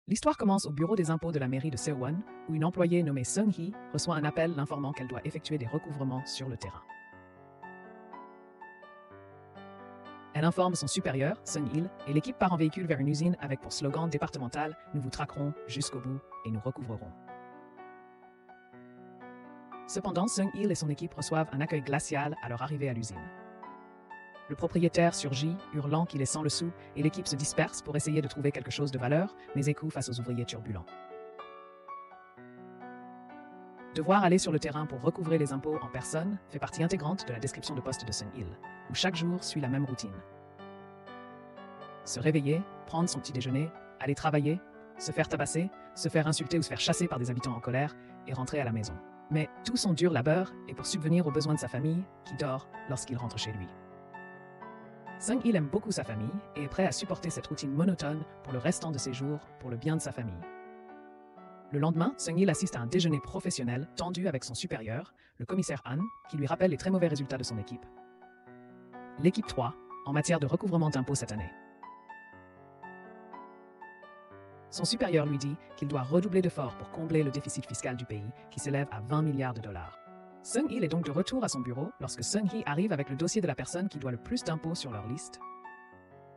L'histoire commence au bureau des impôts de la mairie de Sewon, où une employée nommée Sung-hee reçoit un appel l'informant qu'elle doit effectuer des recouvrements sur le terrain. Elle informe son supérieur, Sung-il, et l'équipe part en véhicule vers une usine avec pour slogan départemental « Nous vous traquerons jusqu'au bout et nous recouvrerons ». Cependant, Sung-il et son équipe reçoivent un accueil glacial à leur arrivée à l'usine. Le propriétaire surgit, hurlant qu'il est sans le sou, et l'équipe se disperse pour essayer de trouver quelque chose de valeur, mais échoue face aux ouvriers turbulents. Devoir aller sur le terrain pour recouvrer les impôts en personne fait partie intégrante de la description de poste de Sung-il, où chaque jour suit la même routine. Se réveiller, prendre son petit déjeuner, aller travailler, se faire tabasser, se faire insulter ou se faire chasser par des habitants en colère, et rentrer à la maison. Mais tout son dur labeur est pour subvenir aux besoins de sa famille, qui dort lorsqu'il rentre chez lui. Sung-il aime beaucoup sa famille et est prêt à supporter cette routine monotone pour le restant de ses jours, pour le bien de sa famille. Le lendemain, Sung-il assiste à un déjeuner professionnel tendu avec son supérieur, le commissaire Han, qui lui rappelle les très mauvais résultats de son équipe. L'équipe 3, en matière de recouvrement d'impôts cette année. Son supérieur lui dit qu'il doit redoubler d'efforts pour combler le déficit fiscal du pays, qui s'élève à 20 milliards de dollars. Sung-il est donc de retour à son bureau lorsque Sung-hee arrive avec le dossier de la personne qui doit le plus d'impôts sur leur liste.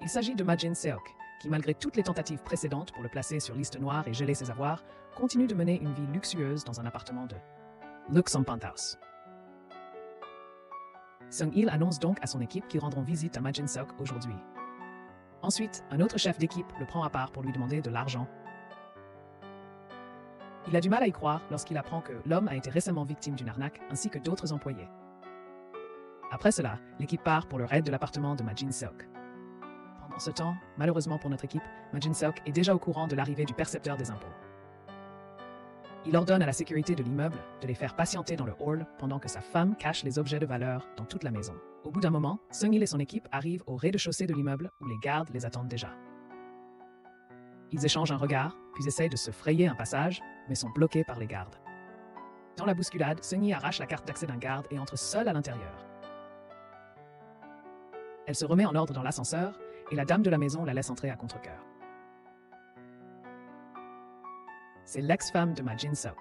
Il s'agit de Ma Jin-seok, qui malgré toutes les tentatives précédentes pour le placer sur liste noire et geler ses avoirs, continue de mener une vie luxueuse dans un appartement de luxe en penthouse. Sung-il annonce donc à son équipe qu'ils rendront visite à Ma Jin-seok aujourd'hui. Ensuite, un autre chef d'équipe le prend à part pour lui demander de l'argent. Il a du mal à y croire lorsqu'il apprend que l'homme a été récemment victime d'une arnaque, ainsi que d'autres employés. Après cela, l'équipe part pour le raid de l'appartement de Ma Jin-seok. Pendant ce temps, malheureusement pour notre équipe, Ma Jin-seok est déjà au courant de l'arrivée du percepteur des impôts. Il ordonne à la sécurité de l'immeuble de les faire patienter dans le hall pendant que sa femme cache les objets de valeur dans toute la maison. Au bout d'un moment, Sung-il et son équipe arrivent au rez-de-chaussée de l'immeuble où les gardes les attendent déjà. Ils échangent un regard, puis essayent de se frayer un passage, mais sont bloqués par les gardes. Dans la bousculade, Sung-hee arrache la carte d'accès d'un garde et entre seule à l'intérieur. Elle se remet en ordre dans l'ascenseur et la dame de la maison la laisse entrer à contre-cœur. C'est l'ex-femme de Ma Jin-seok.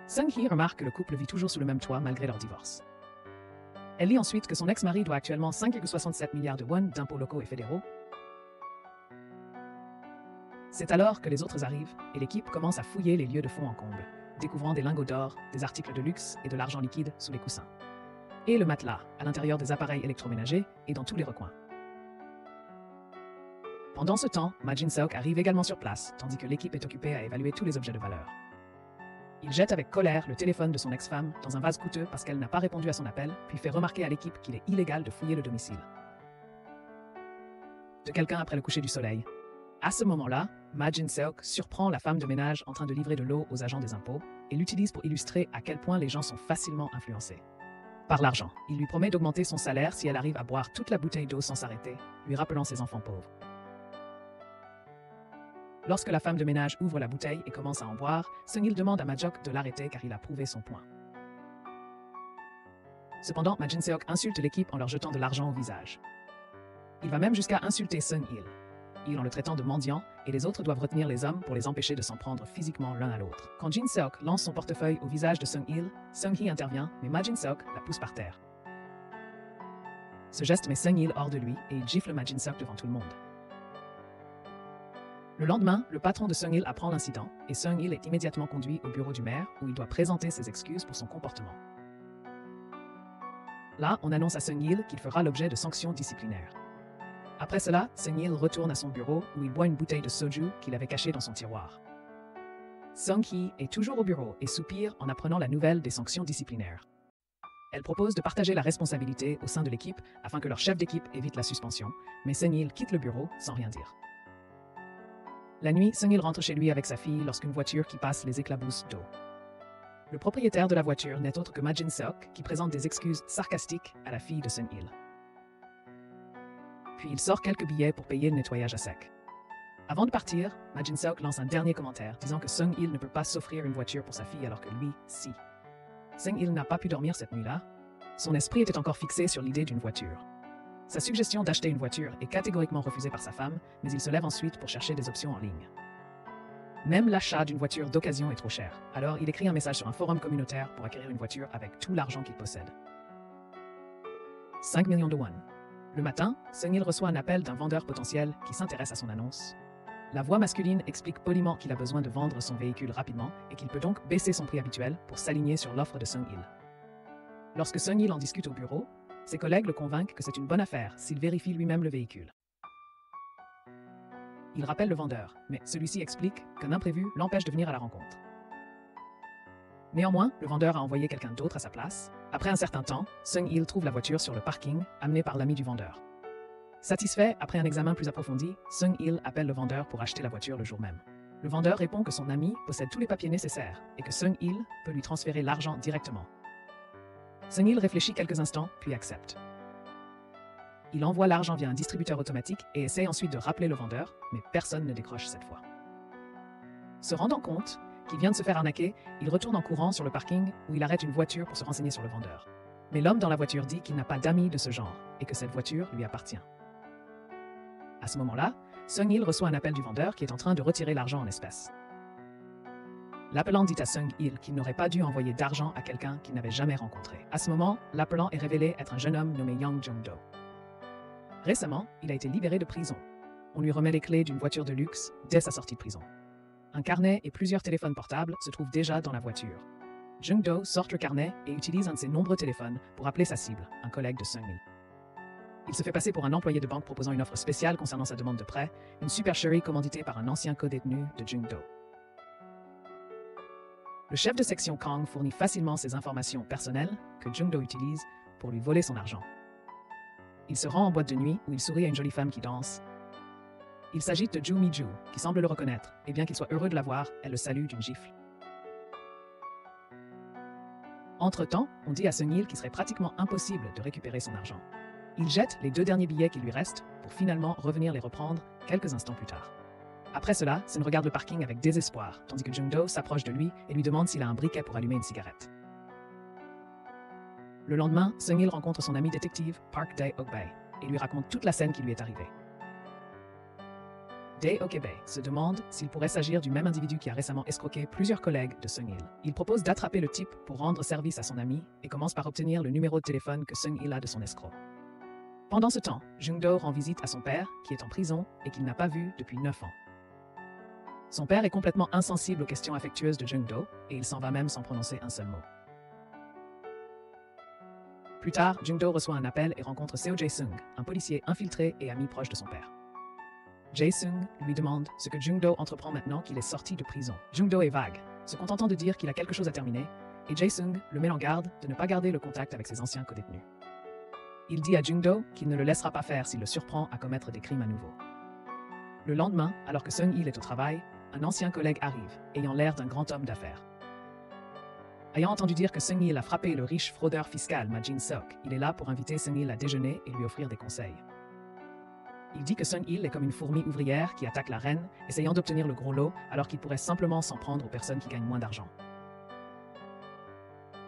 Sung-hee remarque que le couple vit toujours sous le même toit malgré leur divorce. Elle lit ensuite que son ex-mari doit actuellement 5,67 milliards de won d'impôts locaux et fédéraux. C'est alors que les autres arrivent et l'équipe commence à fouiller les lieux de fond en comble, découvrant des lingots d'or, des articles de luxe et de l'argent liquide sous les coussins. Et le matelas, à l'intérieur des appareils électroménagers et dans tous les recoins. Pendant ce temps, Ma Jin-seok arrive également sur place, tandis que l'équipe est occupée à évaluer tous les objets de valeur. Il jette avec colère le téléphone de son ex-femme dans un vase coûteux parce qu'elle n'a pas répondu à son appel, puis fait remarquer à l'équipe qu'il est illégal de fouiller le domicile de quelqu'un après le coucher du soleil. À ce moment-là, Ma Jin-seok surprend la femme de ménage en train de livrer de l'eau aux agents des impôts et l'utilise pour illustrer à quel point les gens sont facilement influencés par l'argent. Il lui promet d'augmenter son salaire si elle arrive à boire toute la bouteille d'eau sans s'arrêter, lui rappelant ses enfants pauvres. Lorsque la femme de ménage ouvre la bouteille et commence à en boire, Sung-il demande à Ma-jok de l'arrêter car il a prouvé son point. Cependant, Ma Jin-seok insulte l'équipe en leur jetant de l'argent au visage. Il va même jusqu'à insulter Sung-il, en le traitant de mendiant, et les autres doivent retenir les hommes pour les empêcher de s'en prendre physiquement l'un à l'autre. Quand Jin-seok lance son portefeuille au visage de Sung-il, Sung-hee intervient, mais Ma Jin-seok la pousse par terre. Ce geste met Sung-il hors de lui et il gifle Ma Jin-seok devant tout le monde. Le lendemain, le patron de Sung-il apprend l'incident et Sung-il est immédiatement conduit au bureau du maire où il doit présenter ses excuses pour son comportement. Là, on annonce à Sung-il qu'il fera l'objet de sanctions disciplinaires. Après cela, Sung-il retourne à son bureau où il boit une bouteille de soju qu'il avait cachée dans son tiroir. Sung-hee est toujours au bureau et soupire en apprenant la nouvelle des sanctions disciplinaires. Elle propose de partager la responsabilité au sein de l'équipe afin que leur chef d'équipe évite la suspension, mais Sung-il quitte le bureau sans rien dire. La nuit, Sung-il rentre chez lui avec sa fille lorsqu'une voiture qui passe les éclabousse d'eau. Le propriétaire de la voiture n'est autre que Ma Jin-seok qui présente des excuses sarcastiques à la fille de Sung-il. Puis il sort quelques billets pour payer le nettoyage à sec. Avant de partir, Ma Jin-seok lance un dernier commentaire disant que Sung-il ne peut pas s'offrir une voiture pour sa fille alors que lui, si. Sung-il n'a pas pu dormir cette nuit-là. Son esprit était encore fixé sur l'idée d'une voiture. Sa suggestion d'acheter une voiture est catégoriquement refusée par sa femme, mais il se lève ensuite pour chercher des options en ligne. Même l'achat d'une voiture d'occasion est trop cher. Alors, il écrit un message sur un forum communautaire pour acquérir une voiture avec tout l'argent qu'il possède. 5 millions de won. Le matin, Sung-il reçoit un appel d'un vendeur potentiel qui s'intéresse à son annonce. La voix masculine explique poliment qu'il a besoin de vendre son véhicule rapidement et qu'il peut donc baisser son prix habituel pour s'aligner sur l'offre de Sung-il. Lorsque Sung-il en discute au bureau, ses collègues le convainquent que c'est une bonne affaire s'il vérifie lui-même le véhicule. Il rappelle le vendeur, mais celui-ci explique qu'un imprévu l'empêche de venir à la rencontre. Néanmoins, le vendeur a envoyé quelqu'un d'autre à sa place. Après un certain temps, Sung-il trouve la voiture sur le parking, amenée par l'ami du vendeur. Satisfait, après un examen plus approfondi, Sung-il appelle le vendeur pour acheter la voiture le jour même. Le vendeur répond que son ami possède tous les papiers nécessaires et que Sung-il peut lui transférer l'argent directement. Sung-il réfléchit quelques instants, puis accepte. Il envoie l'argent via un distributeur automatique et essaie ensuite de rappeler le vendeur, mais personne ne décroche cette fois. Se rendant compte qu'il vient de se faire arnaquer, il retourne en courant sur le parking où il arrête une voiture pour se renseigner sur le vendeur. Mais l'homme dans la voiture dit qu'il n'a pas d'amis de ce genre et que cette voiture lui appartient. À ce moment-là, Sung-il reçoit un appel du vendeur qui est en train de retirer l'argent en espèces. L'appelant dit à Sung-il qu'il n'aurait pas dû envoyer d'argent à quelqu'un qu'il n'avait jamais rencontré. À ce moment, l'appelant est révélé être un jeune homme nommé Young Jung-do. Récemment, il a été libéré de prison. On lui remet les clés d'une voiture de luxe dès sa sortie de prison. Un carnet et plusieurs téléphones portables se trouvent déjà dans la voiture. Jung-do sort le carnet et utilise un de ses nombreux téléphones pour appeler sa cible, un collègue de Sung-il. Il se fait passer pour un employé de banque proposant une offre spéciale concernant sa demande de prêt, une supercherie commanditée par un ancien co-détenu de Jung-do. Le chef de section Kang fournit facilement ses informations personnelles que Jung-do utilise pour lui voler son argent. Il se rend en boîte de nuit où il sourit à une jolie femme qui danse. Il s'agite de Joo Mi-ju, qui semble le reconnaître, et bien qu'il soit heureux de la voir, elle le salue d'une gifle. Entre-temps, on dit à Sung-il qu'il serait pratiquement impossible de récupérer son argent. Il jette les 2 derniers billets qui lui restent pour finalement revenir les reprendre quelques instants plus tard. Après cela, Sun regarde le parking avec désespoir, tandis que Jung-do s'approche de lui et lui demande s'il a un briquet pour allumer une cigarette. Le lendemain, Sung-il rencontre son ami détective Park Dae-ok-bae et lui raconte toute la scène qui lui est arrivée. Dae-ok-bae se demande s'il pourrait s'agir du même individu qui a récemment escroqué plusieurs collègues de Sung-il. Il propose d'attraper le type pour rendre service à son ami et commence par obtenir le numéro de téléphone que Sung-il a de son escroc. Pendant ce temps, Jung-do rend visite à son père, qui est en prison et qu'il n'a pas vu depuis 9 ans. Son père est complètement insensible aux questions affectueuses de Jung-do et il s'en va même sans prononcer un seul mot. Plus tard, Jung-do reçoit un appel et rencontre Seo Jae-sung, un policier infiltré et ami proche de son père. Jae-sung lui demande ce que Jung-do entreprend maintenant qu'il est sorti de prison. Jung-do est vague, se contentant de dire qu'il a quelque chose à terminer, et Jae-sung le met en garde de ne pas garder le contact avec ses anciens co-détenus. Il dit à Jung-do qu'il ne le laissera pas faire s'il le surprend à commettre des crimes à nouveau. Le lendemain, alors que Sung-il est au travail, un ancien collègue arrive, ayant l'air d'un grand homme d'affaires. Ayant entendu dire que Sung-il a frappé le riche fraudeur fiscal Ma Jin-seok, il est là pour inviter Sung-il à déjeuner et lui offrir des conseils. Il dit que Sung-il est comme une fourmi ouvrière qui attaque la reine, essayant d'obtenir le gros lot alors qu'il pourrait simplement s'en prendre aux personnes qui gagnent moins d'argent.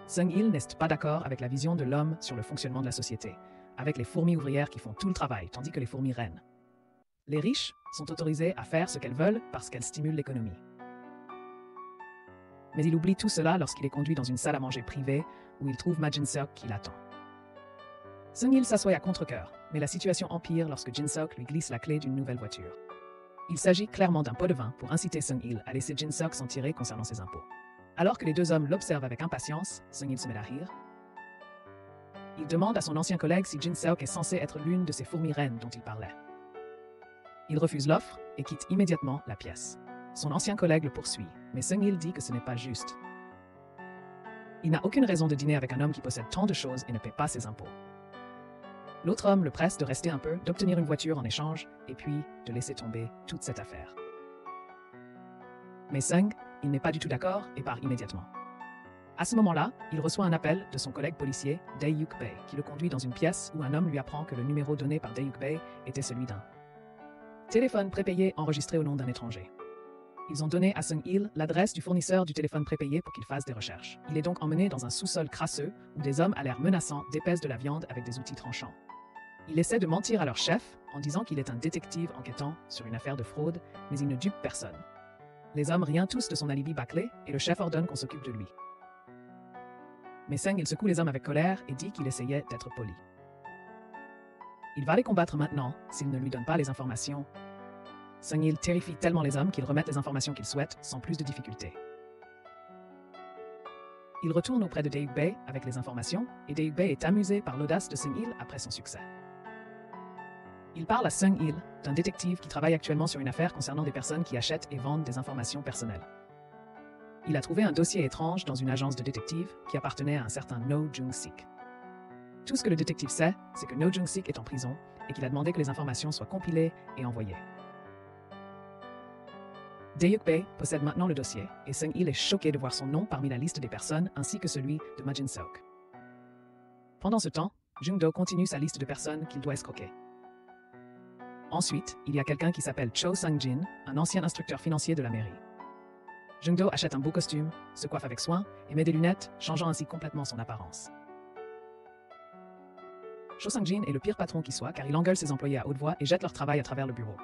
Sung-il n'est pas d'accord avec la vision de l'homme sur le fonctionnement de la société, avec les fourmis ouvrières qui font tout le travail, tandis que les fourmis reines. Les riches sont autorisés à faire ce qu'elles veulent parce qu'elles stimulent l'économie. Mais il oublie tout cela lorsqu'il est conduit dans une salle à manger privée où il trouve Ma Jin-seok qui l'attend. Sung-il s'assoit à contre-cœur, mais la situation empire lorsque Jin-seok lui glisse la clé d'une nouvelle voiture. Il s'agit clairement d'un pot de vin pour inciter Sung-il à laisser Jin-seok s'en tirer concernant ses impôts. Alors que les 2 hommes l'observent avec impatience, Sung-il se met à rire. Il demande à son ancien collègue si Jin-seok est censé être l'une de ces fourmis reines dont il parlait. Il refuse l'offre et quitte immédiatement la pièce. Son ancien collègue le poursuit, mais Sung-il dit que ce n'est pas juste. Il n'a aucune raison de dîner avec un homme qui possède tant de choses et ne paie pas ses impôts. L'autre homme le presse de rester un peu, d'obtenir une voiture en échange, et puis de laisser tomber toute cette affaire. Mais Sung, il n'est pas du tout d'accord et part immédiatement. À ce moment-là, il reçoit un appel de son collègue policier, Dae-ok-bae, qui le conduit dans une pièce où un homme lui apprend que le numéro donné par Dae-ok-bae était celui d'un téléphone prépayé enregistré au nom d'un étranger. Ils ont donné à Sung-il l'adresse du fournisseur du téléphone prépayé pour qu'il fasse des recherches. Il est donc emmené dans un sous-sol crasseux où des hommes à l'air menaçant dépècent de la viande avec des outils tranchants. Il essaie de mentir à leur chef en disant qu'il est un détective enquêtant sur une affaire de fraude, mais il ne dupe personne. Les hommes rient tous de son alibi bâclé et le chef ordonne qu'on s'occupe de lui. Mais Sung-il secoue les hommes avec colère et dit qu'il essayait d'être poli. Il va les combattre maintenant s'ils ne lui donnent pas les informations. Sung-il terrifie tellement les hommes qu'ils remettent les informations qu'ils souhaitent sans plus de difficulté. Il retourne auprès de Dae-Uk-Bae avec les informations et Dae-Uk-Bae est amusé par l'audace de Sung-il après son succès. Il parle à Sung-il, d'un détective qui travaille actuellement sur une affaire concernant des personnes qui achètent et vendent des informations personnelles. Il a trouvé un dossier étrange dans une agence de détectives qui appartenait à un certain No Jung-sik. Tout ce que le détective sait, c'est que No Jung-sik est en prison et qu'il a demandé que les informations soient compilées et envoyées. Dae-Uk-Bae possède maintenant le dossier et Sung-il est choqué de voir son nom parmi la liste des personnes ainsi que celui de Ma Jin-seok. Pendant ce temps, Jung-do continue sa liste de personnes qu'il doit escroquer. Ensuite, il y a quelqu'un qui s'appelle Cho Sang-jin, un ancien instructeur financier de la mairie. Jung-do achète un beau costume, se coiffe avec soin et met des lunettes, changeant ainsi complètement son apparence. Cho Sang-jin est le pire patron qui soit car il engueule ses employés à haute voix et jette leur travail à travers le bureau.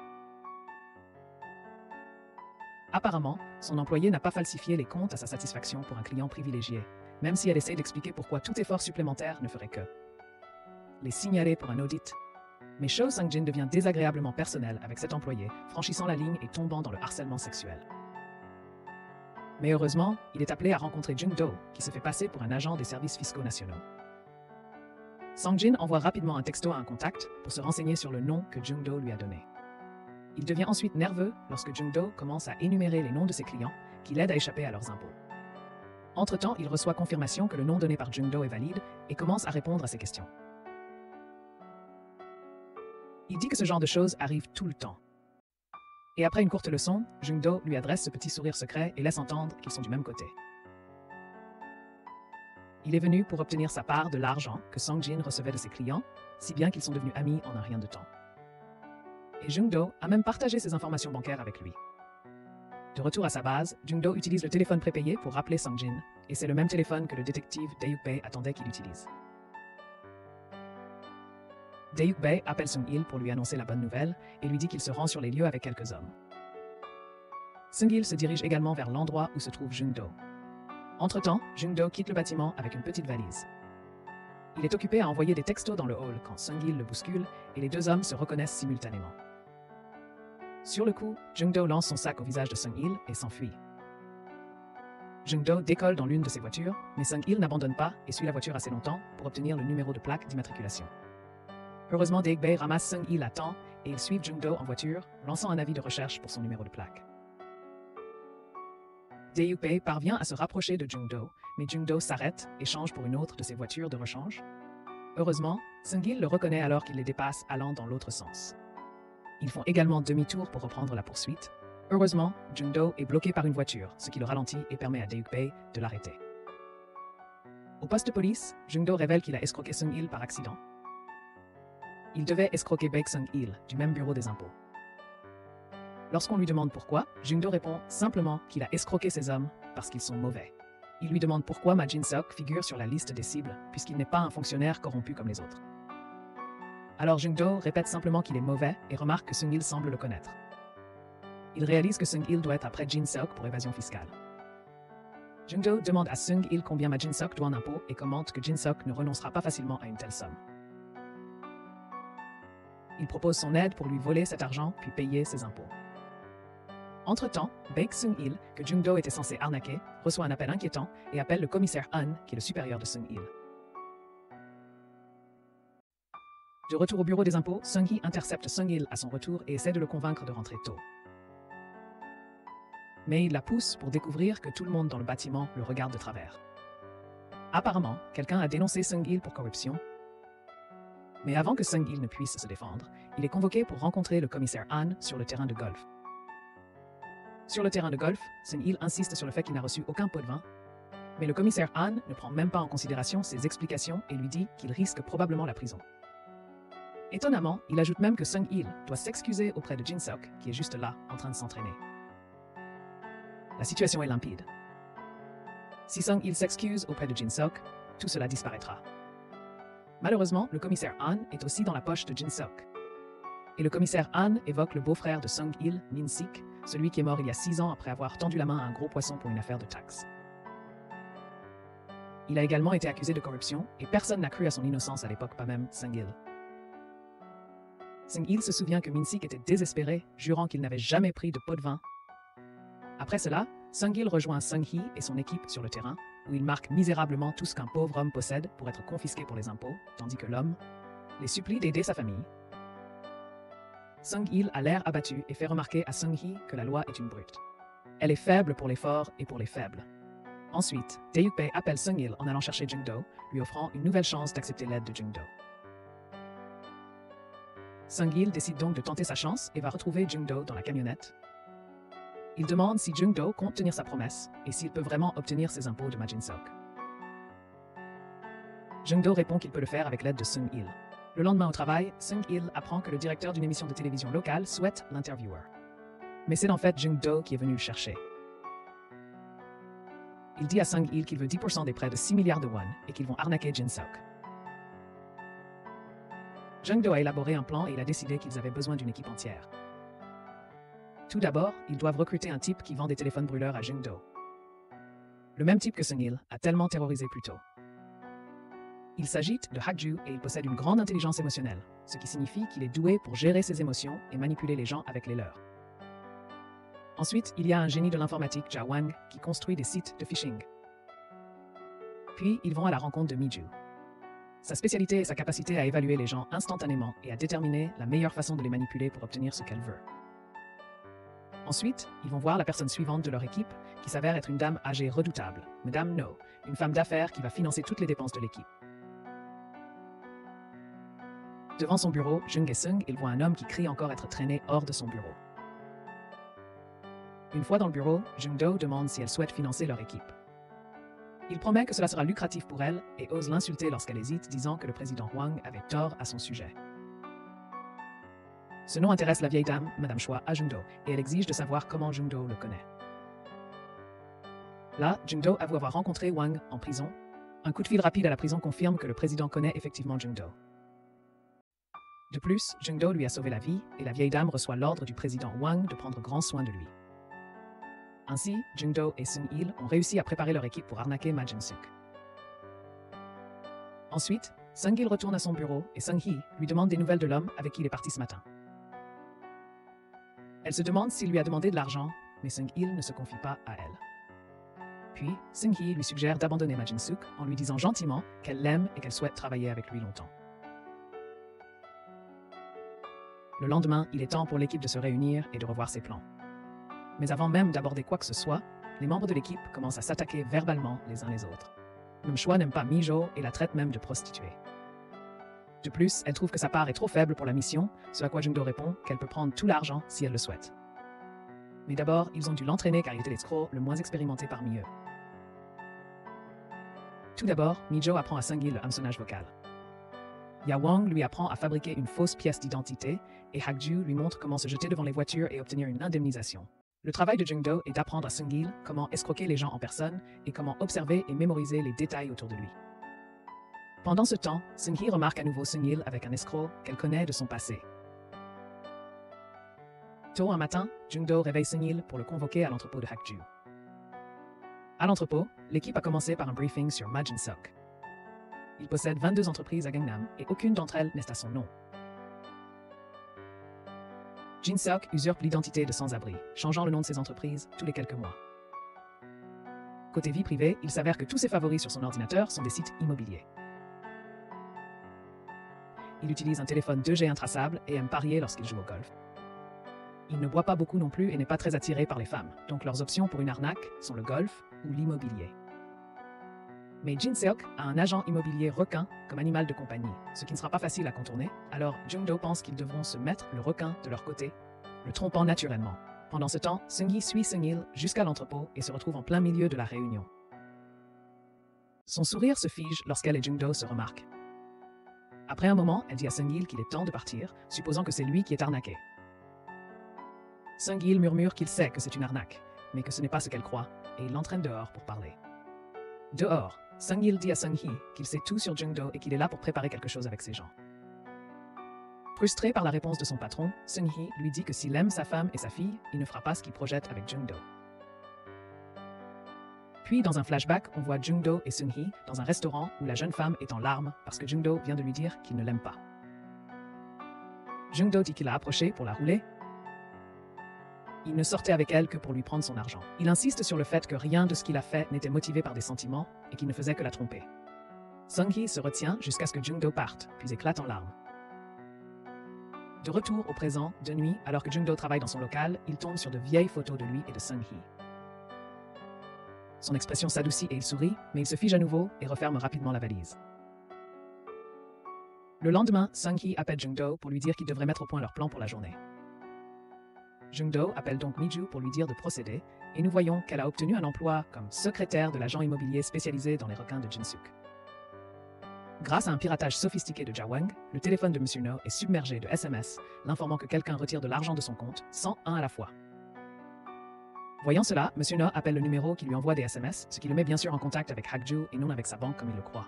Apparemment, son employé n'a pas falsifié les comptes à sa satisfaction pour un client privilégié, même si elle essaie d'expliquer pourquoi tout effort supplémentaire ne ferait que les signaler pour un audit. Mais Cho Sang-jin devient désagréablement personnel avec cet employé, franchissant la ligne et tombant dans le harcèlement sexuel. Mais heureusement, il est appelé à rencontrer Jung-do, qui se fait passer pour un agent des services fiscaux nationaux. Sang-jin envoie rapidement un texto à un contact pour se renseigner sur le nom que Jung-do lui a donné. Il devient ensuite nerveux lorsque Jung-do commence à énumérer les noms de ses clients qui l'aident à échapper à leurs impôts. Entre-temps, il reçoit confirmation que le nom donné par Jung-do est valide et commence à répondre à ses questions. Il dit que ce genre de choses arrive tout le temps. Et après une courte leçon, Jung-do lui adresse ce petit sourire secret et laisse entendre qu'ils sont du même côté. Il est venu pour obtenir sa part de l'argent que Sang-jin recevait de ses clients, si bien qu'ils sont devenus amis en un rien de temps. Et Jung-do a même partagé ses informations bancaires avec lui. De retour à sa base, Jung-do utilise le téléphone prépayé pour rappeler Sang-jin, et c'est le même téléphone que le détective Dae-Uk-Bae attendait qu'il utilise. Dae-Uk-Bae appelle Sung-il pour lui annoncer la bonne nouvelle et lui dit qu'il se rend sur les lieux avec quelques hommes. Sung-il se dirige également vers l'endroit où se trouve Jung-do. Entre-temps, Jung-do quitte le bâtiment avec une petite valise. Il est occupé à envoyer des textos dans le hall quand Sung-il le bouscule et les deux hommes se reconnaissent simultanément. Sur le coup, Jung-do lance son sac au visage de Sung-il et s'enfuit. Jung-do décolle dans l'une de ses voitures, mais Sung-il n'abandonne pas et suit la voiture assez longtemps pour obtenir le numéro de plaque d'immatriculation. Heureusement, Dae-Uk-Bae ramasse Sung-il à temps et ils suivent Jung-do en voiture, lançant un avis de recherche pour son numéro de plaque. Dae-Uk-Bae parvient à se rapprocher de Jung-do, mais Jung-do s'arrête et change pour une autre de ses voitures de rechange. Heureusement, Sung-il le reconnaît alors qu'il les dépasse allant dans l'autre sens. Ils font également demi-tour pour reprendre la poursuite. Heureusement, Jung-do est bloqué par une voiture, ce qui le ralentit et permet à Dae-Uk-Bae de l'arrêter. Au poste de police, Jung-do révèle qu'il a escroqué Sung-il par accident. Il devait escroquer Baek Sung-il, du même bureau des impôts. Lorsqu'on lui demande pourquoi, Jung-do répond simplement qu'il a escroqué ces hommes parce qu'ils sont mauvais. Il lui demande pourquoi Ma Jin-seok figure sur la liste des cibles, puisqu'il n'est pas un fonctionnaire corrompu comme les autres. Alors Jung-do répète simplement qu'il est mauvais et remarque que Sung-il semble le connaître. Il réalise que Sung-il doit être après Jin-seok pour évasion fiscale. Jung-do demande à Sung-il combien Ma Jin-seok doit en impôts et commente que Jin-seok ne renoncera pas facilement à une telle somme. Il propose son aide pour lui voler cet argent puis payer ses impôts. Entre-temps, Baek Sung-il, que Jung-do était censé arnaquer, reçoit un appel inquiétant et appelle le commissaire Han, qui est le supérieur de Sung-il. De retour au bureau des impôts, Sung-hee intercepte Sung-il à son retour et essaie de le convaincre de rentrer tôt. Mais il la pousse pour découvrir que tout le monde dans le bâtiment le regarde de travers. Apparemment, quelqu'un a dénoncé Sung-il pour corruption. Mais avant que Sung-il ne puisse se défendre, il est convoqué pour rencontrer le commissaire Han sur le terrain de golf. Sur le terrain de golf, Sung-il insiste sur le fait qu'il n'a reçu aucun pot de vin, mais le commissaire Han ne prend même pas en considération ses explications et lui dit qu'il risque probablement la prison. Étonnamment, il ajoute même que Sung-il doit s'excuser auprès de Jin-seok, qui est juste là, en train de s'entraîner. La situation est limpide. Si Sung-il s'excuse auprès de Jin-seok, tout cela disparaîtra. Malheureusement, le commissaire Han est aussi dans la poche de Jin-seok. Et le commissaire Han évoque le beau-frère de Sung-il, Min-sik, celui qui est mort il y a 6 ans après avoir tendu la main à un gros poisson pour une affaire de taxes. Il a également été accusé de corruption et personne n'a cru à son innocence à l'époque, pas même Sung-il. Sung-il se souvient que Min-sik était désespéré, jurant qu'il n'avait jamais pris de pot de vin. Après cela, Sung-il rejoint Sung-hee et son équipe sur le terrain, où il marque misérablement tout ce qu'un pauvre homme possède pour être confisqué pour les impôts, tandis que l'homme les supplie d'aider sa famille. Sung-il a l'air abattu et fait remarquer à Sung-hee que la loi est une brute. Elle est faible pour les forts et pour les faibles. Ensuite, Tae-yuk-bae appelle Sung-il en allant chercher Jung-do, lui offrant une nouvelle chance d'accepter l'aide de Jung-do. Sung-il décide donc de tenter sa chance et va retrouver Jung-do dans la camionnette. Il demande si Jung-do compte tenir sa promesse et s'il peut vraiment obtenir ses impôts de Ma Jin-seok. Jung-do répond qu'il peut le faire avec l'aide de Sung-il. Le lendemain au travail, Sung-il apprend que le directeur d'une émission de télévision locale souhaite l'interviewer. Mais c'est en fait Jung-do qui est venu le chercher. Il dit à Sung-il qu'il veut 10% des prêts de 6 milliards de won et qu'ils vont arnaquer Jin-seok. Jung-do a élaboré un plan et il a décidé qu'ils avaient besoin d'une équipe entière. Tout d'abord, ils doivent recruter un type qui vend des téléphones brûleurs à Jung-do. Le même type que Sung-il a tellement terrorisé plus tôt. Il s'agit de Hak-ju et il possède une grande intelligence émotionnelle, ce qui signifie qu'il est doué pour gérer ses émotions et manipuler les gens avec les leurs. Ensuite, il y a un génie de l'informatique, Ja Wang, qui construit des sites de phishing. Puis, ils vont à la rencontre de Mi-ju. Sa spécialité est sa capacité à évaluer les gens instantanément et à déterminer la meilleure façon de les manipuler pour obtenir ce qu'elle veut. Ensuite, ils vont voir la personne suivante de leur équipe, qui s'avère être une dame âgée redoutable, Madame No, une femme d'affaires qui va financer toutes les dépenses de l'équipe. Devant son bureau, Jung Hae-sung, il voit un homme qui crie encore être traîné hors de son bureau. Une fois dans le bureau, Jung-do demande si elle souhaite financer leur équipe. Il promet que cela sera lucratif pour elle et ose l'insulter lorsqu'elle hésite, disant que le président Hwang avait tort à son sujet. Ce nom intéresse la vieille dame, Madame Choi, à Jung-do, et elle exige de savoir comment Jung-do le connaît. Là, Jung-do avoue avoir rencontré Hwang en prison. Un coup de fil rapide à la prison confirme que le président connaît effectivement Jung-do. De plus, Jung-do lui a sauvé la vie et la vieille dame reçoit l'ordre du président Hwang de prendre grand soin de lui. Ainsi, Jung-do et Sung-il ont réussi à préparer leur équipe pour arnaquer Ma Jin-seok. Ensuite, Sung-il retourne à son bureau et Sung-hee lui demande des nouvelles de l'homme avec qui il est parti ce matin. Elle se demande s'il lui a demandé de l'argent, mais Sung-il ne se confie pas à elle. Puis, Sung-hee lui suggère d'abandonner Ma Jin-seok en lui disant gentiment qu'elle l'aime et qu'elle souhaite travailler avec lui longtemps. Le lendemain, il est temps pour l'équipe de se réunir et de revoir ses plans. Mais avant même d'aborder quoi que ce soit, les membres de l'équipe commencent à s'attaquer verbalement les uns les autres. Même Choi n'aime pas Mi-jo et la traite même de prostituée. De plus, elle trouve que sa part est trop faible pour la mission, ce à quoi Jung-do répond qu'elle peut prendre tout l'argent si elle le souhaite. Mais d'abord, ils ont dû l'entraîner car il était l'escroc le moins expérimenté parmi eux. Tout d'abord, Mi-jo apprend à Sung-il le hameçonnage vocal. Ya Wang lui apprend à fabriquer une fausse pièce d'identité et Hak-ju lui montre comment se jeter devant les voitures et obtenir une indemnisation. Le travail de Jung-do est d'apprendre à Sung-il comment escroquer les gens en personne et comment observer et mémoriser les détails autour de lui. Pendant ce temps, Sung-hee remarque à nouveau Sung-il avec un escroc qu'elle connaît de son passé. Tôt un matin, Jung-do réveille Sung-il pour le convoquer à l'entrepôt de Hak-ju. À l'entrepôt, l'équipe a commencé par un briefing sur Ma Jin-seok. Il possède 22 entreprises à Gangnam et aucune d'entre elles n'est à son nom. Jin-seok usurpe l'identité de sans-abri, changeant le nom de ses entreprises tous les quelques mois. Côté vie privée, il s'avère que tous ses favoris sur son ordinateur sont des sites immobiliers. Il utilise un téléphone 2G intraçable et aime parier lorsqu'il joue au golf. Il ne boit pas beaucoup non plus et n'est pas très attiré par les femmes, donc leurs options pour une arnaque sont le golf ou l'immobilier. Mais Jin-seok a un agent immobilier requin comme animal de compagnie, ce qui ne sera pas facile à contourner, alors Jung-do pense qu'ils devront se mettre le requin de leur côté, le trompant naturellement. Pendant ce temps, Sung-hee suit Sung-il jusqu'à l'entrepôt et se retrouve en plein milieu de la réunion. Son sourire se fige lorsqu'elle et Jung-do se remarquent. Après un moment, elle dit à Sung-il qu'il est temps de partir, supposant que c'est lui qui est arnaqué. Sung-il murmure qu'il sait que c'est une arnaque, mais que ce n'est pas ce qu'elle croit, et il l'entraîne dehors pour parler. Dehors, Sung-il dit à Sung-hee qu'il sait tout sur Jung-do et qu'il est là pour préparer quelque chose avec ces gens. Frustré par la réponse de son patron, Seung-hee lui dit que s'il aime sa femme et sa fille, il ne fera pas ce qu'il projette avec Jung-do. Puis, dans un flashback, on voit Jung-do et Seung-hee dans un restaurant où la jeune femme est en larmes parce que Jung-do vient de lui dire qu'il ne l'aime pas. Jung-do dit qu'il l'a approchée pour la rouler. Il ne sortait avec elle que pour lui prendre son argent. Il insiste sur le fait que rien de ce qu'il a fait n'était motivé par des sentiments et qu'il ne faisait que la tromper. Seung-hee se retient jusqu'à ce que Jung-do parte, puis éclate en larmes. De retour au présent, de nuit, alors que Jung-do travaille dans son local, il tombe sur de vieilles photos de lui et de Seung-hee. Son expression s'adoucit et il sourit, mais il se fige à nouveau et referme rapidement la valise. Le lendemain, Seung-hee appelle Jung-do pour lui dire qu'ils devraient mettre au point leur plan pour la journée. Jung-do appelle donc Mi-ju pour lui dire de procéder, et nous voyons qu'elle a obtenu un emploi comme secrétaire de l'agent immobilier spécialisé dans les requins de Jinsuk. Grâce à un piratage sophistiqué de Jawang, le téléphone de Monsieur No est submergé de SMS, l'informant que quelqu'un retire de l'argent de son compte, sans un à la fois. Voyant cela, Monsieur No appelle le numéro qui lui envoie des SMS, ce qui le met bien sûr en contact avec Hak-ju et non avec sa banque comme il le croit.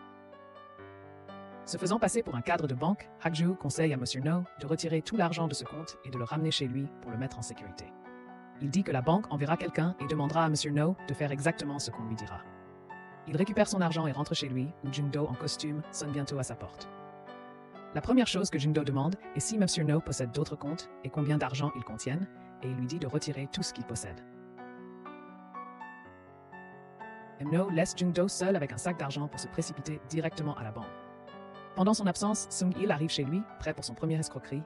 Se faisant passer pour un cadre de banque, Hak-ju conseille à Monsieur No de retirer tout l'argent de ce compte et de le ramener chez lui pour le mettre en sécurité. Il dit que la banque enverra quelqu'un et demandera à Monsieur No de faire exactement ce qu'on lui dira. Il récupère son argent et rentre chez lui, où Jung-do en costume sonne bientôt à sa porte. La première chose que Jung-do demande est si Monsieur No possède d'autres comptes et combien d'argent ils contiennent, et il lui dit de retirer tout ce qu'il possède. No laisse Jung-do seul avec un sac d'argent pour se précipiter directement à la banque. Pendant son absence, Seung-il arrive chez lui, prêt pour son premier escroquerie.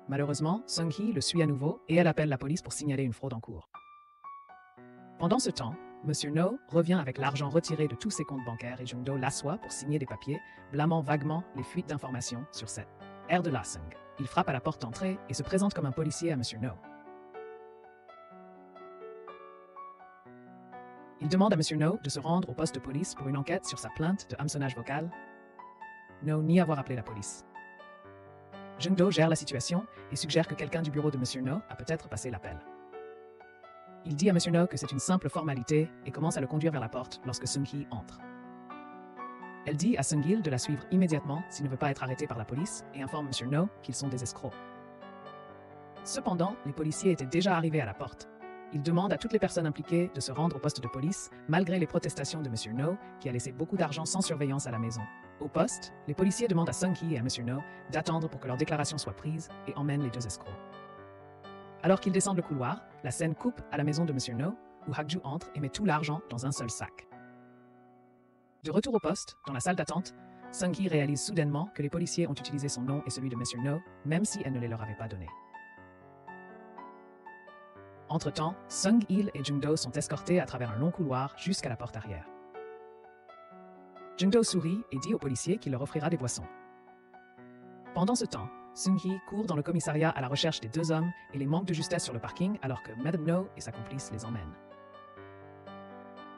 Malheureusement, Seung-hee le suit à nouveau et elle appelle la police pour signaler une fraude en cours. Pendant ce temps, Monsieur No revient avec l'argent retiré de tous ses comptes bancaires et Jung-do l'assoit pour signer des papiers, blâmant vaguement les fuites d'informations sur cette ère de Lasung. Il frappe à la porte d'entrée et se présente comme un policier à Monsieur No. Il demande à Monsieur No de se rendre au poste de police pour une enquête sur sa plainte de hameçonnage vocal. No nie avoir appelé la police. Jung-do gère la situation et suggère que quelqu'un du bureau de Monsieur No a peut-être passé l'appel. Il dit à Monsieur No que c'est une simple formalité et commence à le conduire vers la porte lorsque Seung-hee entre. Elle dit à Seung-il de la suivre immédiatement s'il ne veut pas être arrêté par la police et informe Monsieur No qu'ils sont des escrocs. Cependant, les policiers étaient déjà arrivés à la porte. Ils demandent à toutes les personnes impliquées de se rendre au poste de police malgré les protestations de Monsieur No qui a laissé beaucoup d'argent sans surveillance à la maison. Au poste, les policiers demandent à Seung-hee et à Monsieur No d'attendre pour que leur déclaration soit prise et emmènent les deux escrocs. Alors qu'ils descendent le couloir, la scène coupe à la maison de Monsieur No, où Hak-ju entre et met tout l'argent dans un seul sac. De retour au poste, dans la salle d'attente, Seung-hee réalise soudainement que les policiers ont utilisé son nom et celui de Monsieur No, même si elle ne les leur avait pas donnés. Entre-temps, Seung-il et Jung-do sont escortés à travers un long couloir jusqu'à la porte arrière. Jung-do sourit et dit aux policiers qu'il leur offrira des boissons. Pendant ce temps, Seung-hee court dans le commissariat à la recherche des deux hommes et les manque de justesse sur le parking alors que Madame No et sa complice les emmènent.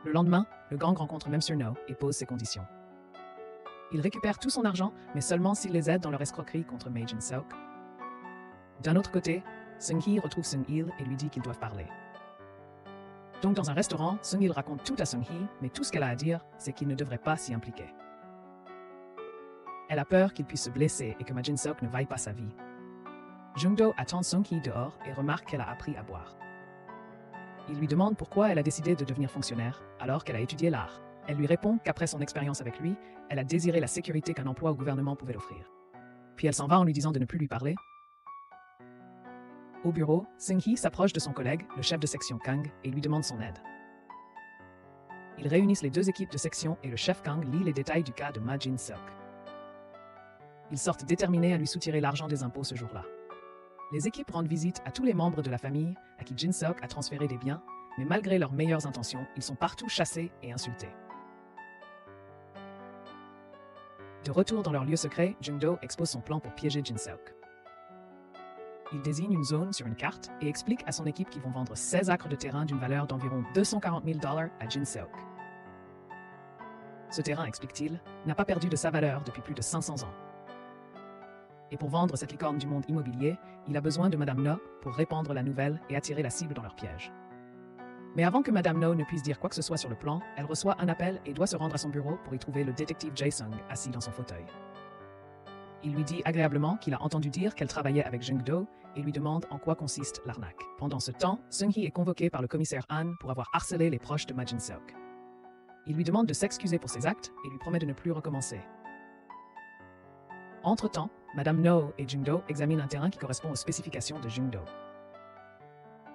Le lendemain, le gang rencontre Monsieur No et pose ses conditions. Il récupère tout son argent, mais seulement s'il les aide dans leur escroquerie contre Mei Jin-seok. D'un autre côté, Seung-hee retrouve Seung-il et lui dit qu'ils doivent parler. Donc dans un restaurant, Seung-il raconte tout à Seung-hee, mais tout ce qu'elle a à dire, c'est qu'il ne devrait pas s'y impliquer. Elle a peur qu'il puisse se blesser et que Ma Jin-seok ne vaille pas sa vie. Jung-do attend Seung-hee dehors et remarque qu'elle a appris à boire. Il lui demande pourquoi elle a décidé de devenir fonctionnaire alors qu'elle a étudié l'art. Elle lui répond qu'après son expérience avec lui, elle a désiré la sécurité qu'un emploi au gouvernement pouvait l'offrir. Puis elle s'en va en lui disant de ne plus lui parler. Au bureau, Seung-hee s'approche de son collègue, le chef de section Kang, et lui demande son aide. Ils réunissent les deux équipes de section et le chef Kang lit les détails du cas de Ma Jin-seok. Ils sortent déterminés à lui soutirer l'argent des impôts ce jour-là. Les équipes rendent visite à tous les membres de la famille à qui Jin-seok a transféré des biens, mais malgré leurs meilleures intentions, ils sont partout chassés et insultés. De retour dans leur lieu secret, Jung-do expose son plan pour piéger Jin-seok. Il désigne une zone sur une carte et explique à son équipe qu'ils vont vendre 16 acres de terrain d'une valeur d'environ 240 000 $ à Jin-seok. Ce terrain, explique-t-il, n'a pas perdu de sa valeur depuis plus de 500 ans. Et pour vendre cette licorne du monde immobilier, il a besoin de Madame No pour répandre la nouvelle et attirer la cible dans leur piège. Mais avant que Madame No ne puisse dire quoi que ce soit sur le plan, elle reçoit un appel et doit se rendre à son bureau pour y trouver le détective Jae-sung assis dans son fauteuil. Il lui dit agréablement qu'il a entendu dire qu'elle travaillait avec Jung-do et lui demande en quoi consiste l'arnaque. Pendant ce temps, Sung-hee est convoqué par le commissaire Han pour avoir harcelé les proches de Ma Jin-seok. Il lui demande de s'excuser pour ses actes et lui promet de ne plus recommencer. Entre-temps, Madame No et Jung-do examinent un terrain qui correspond aux spécifications de Jung-do.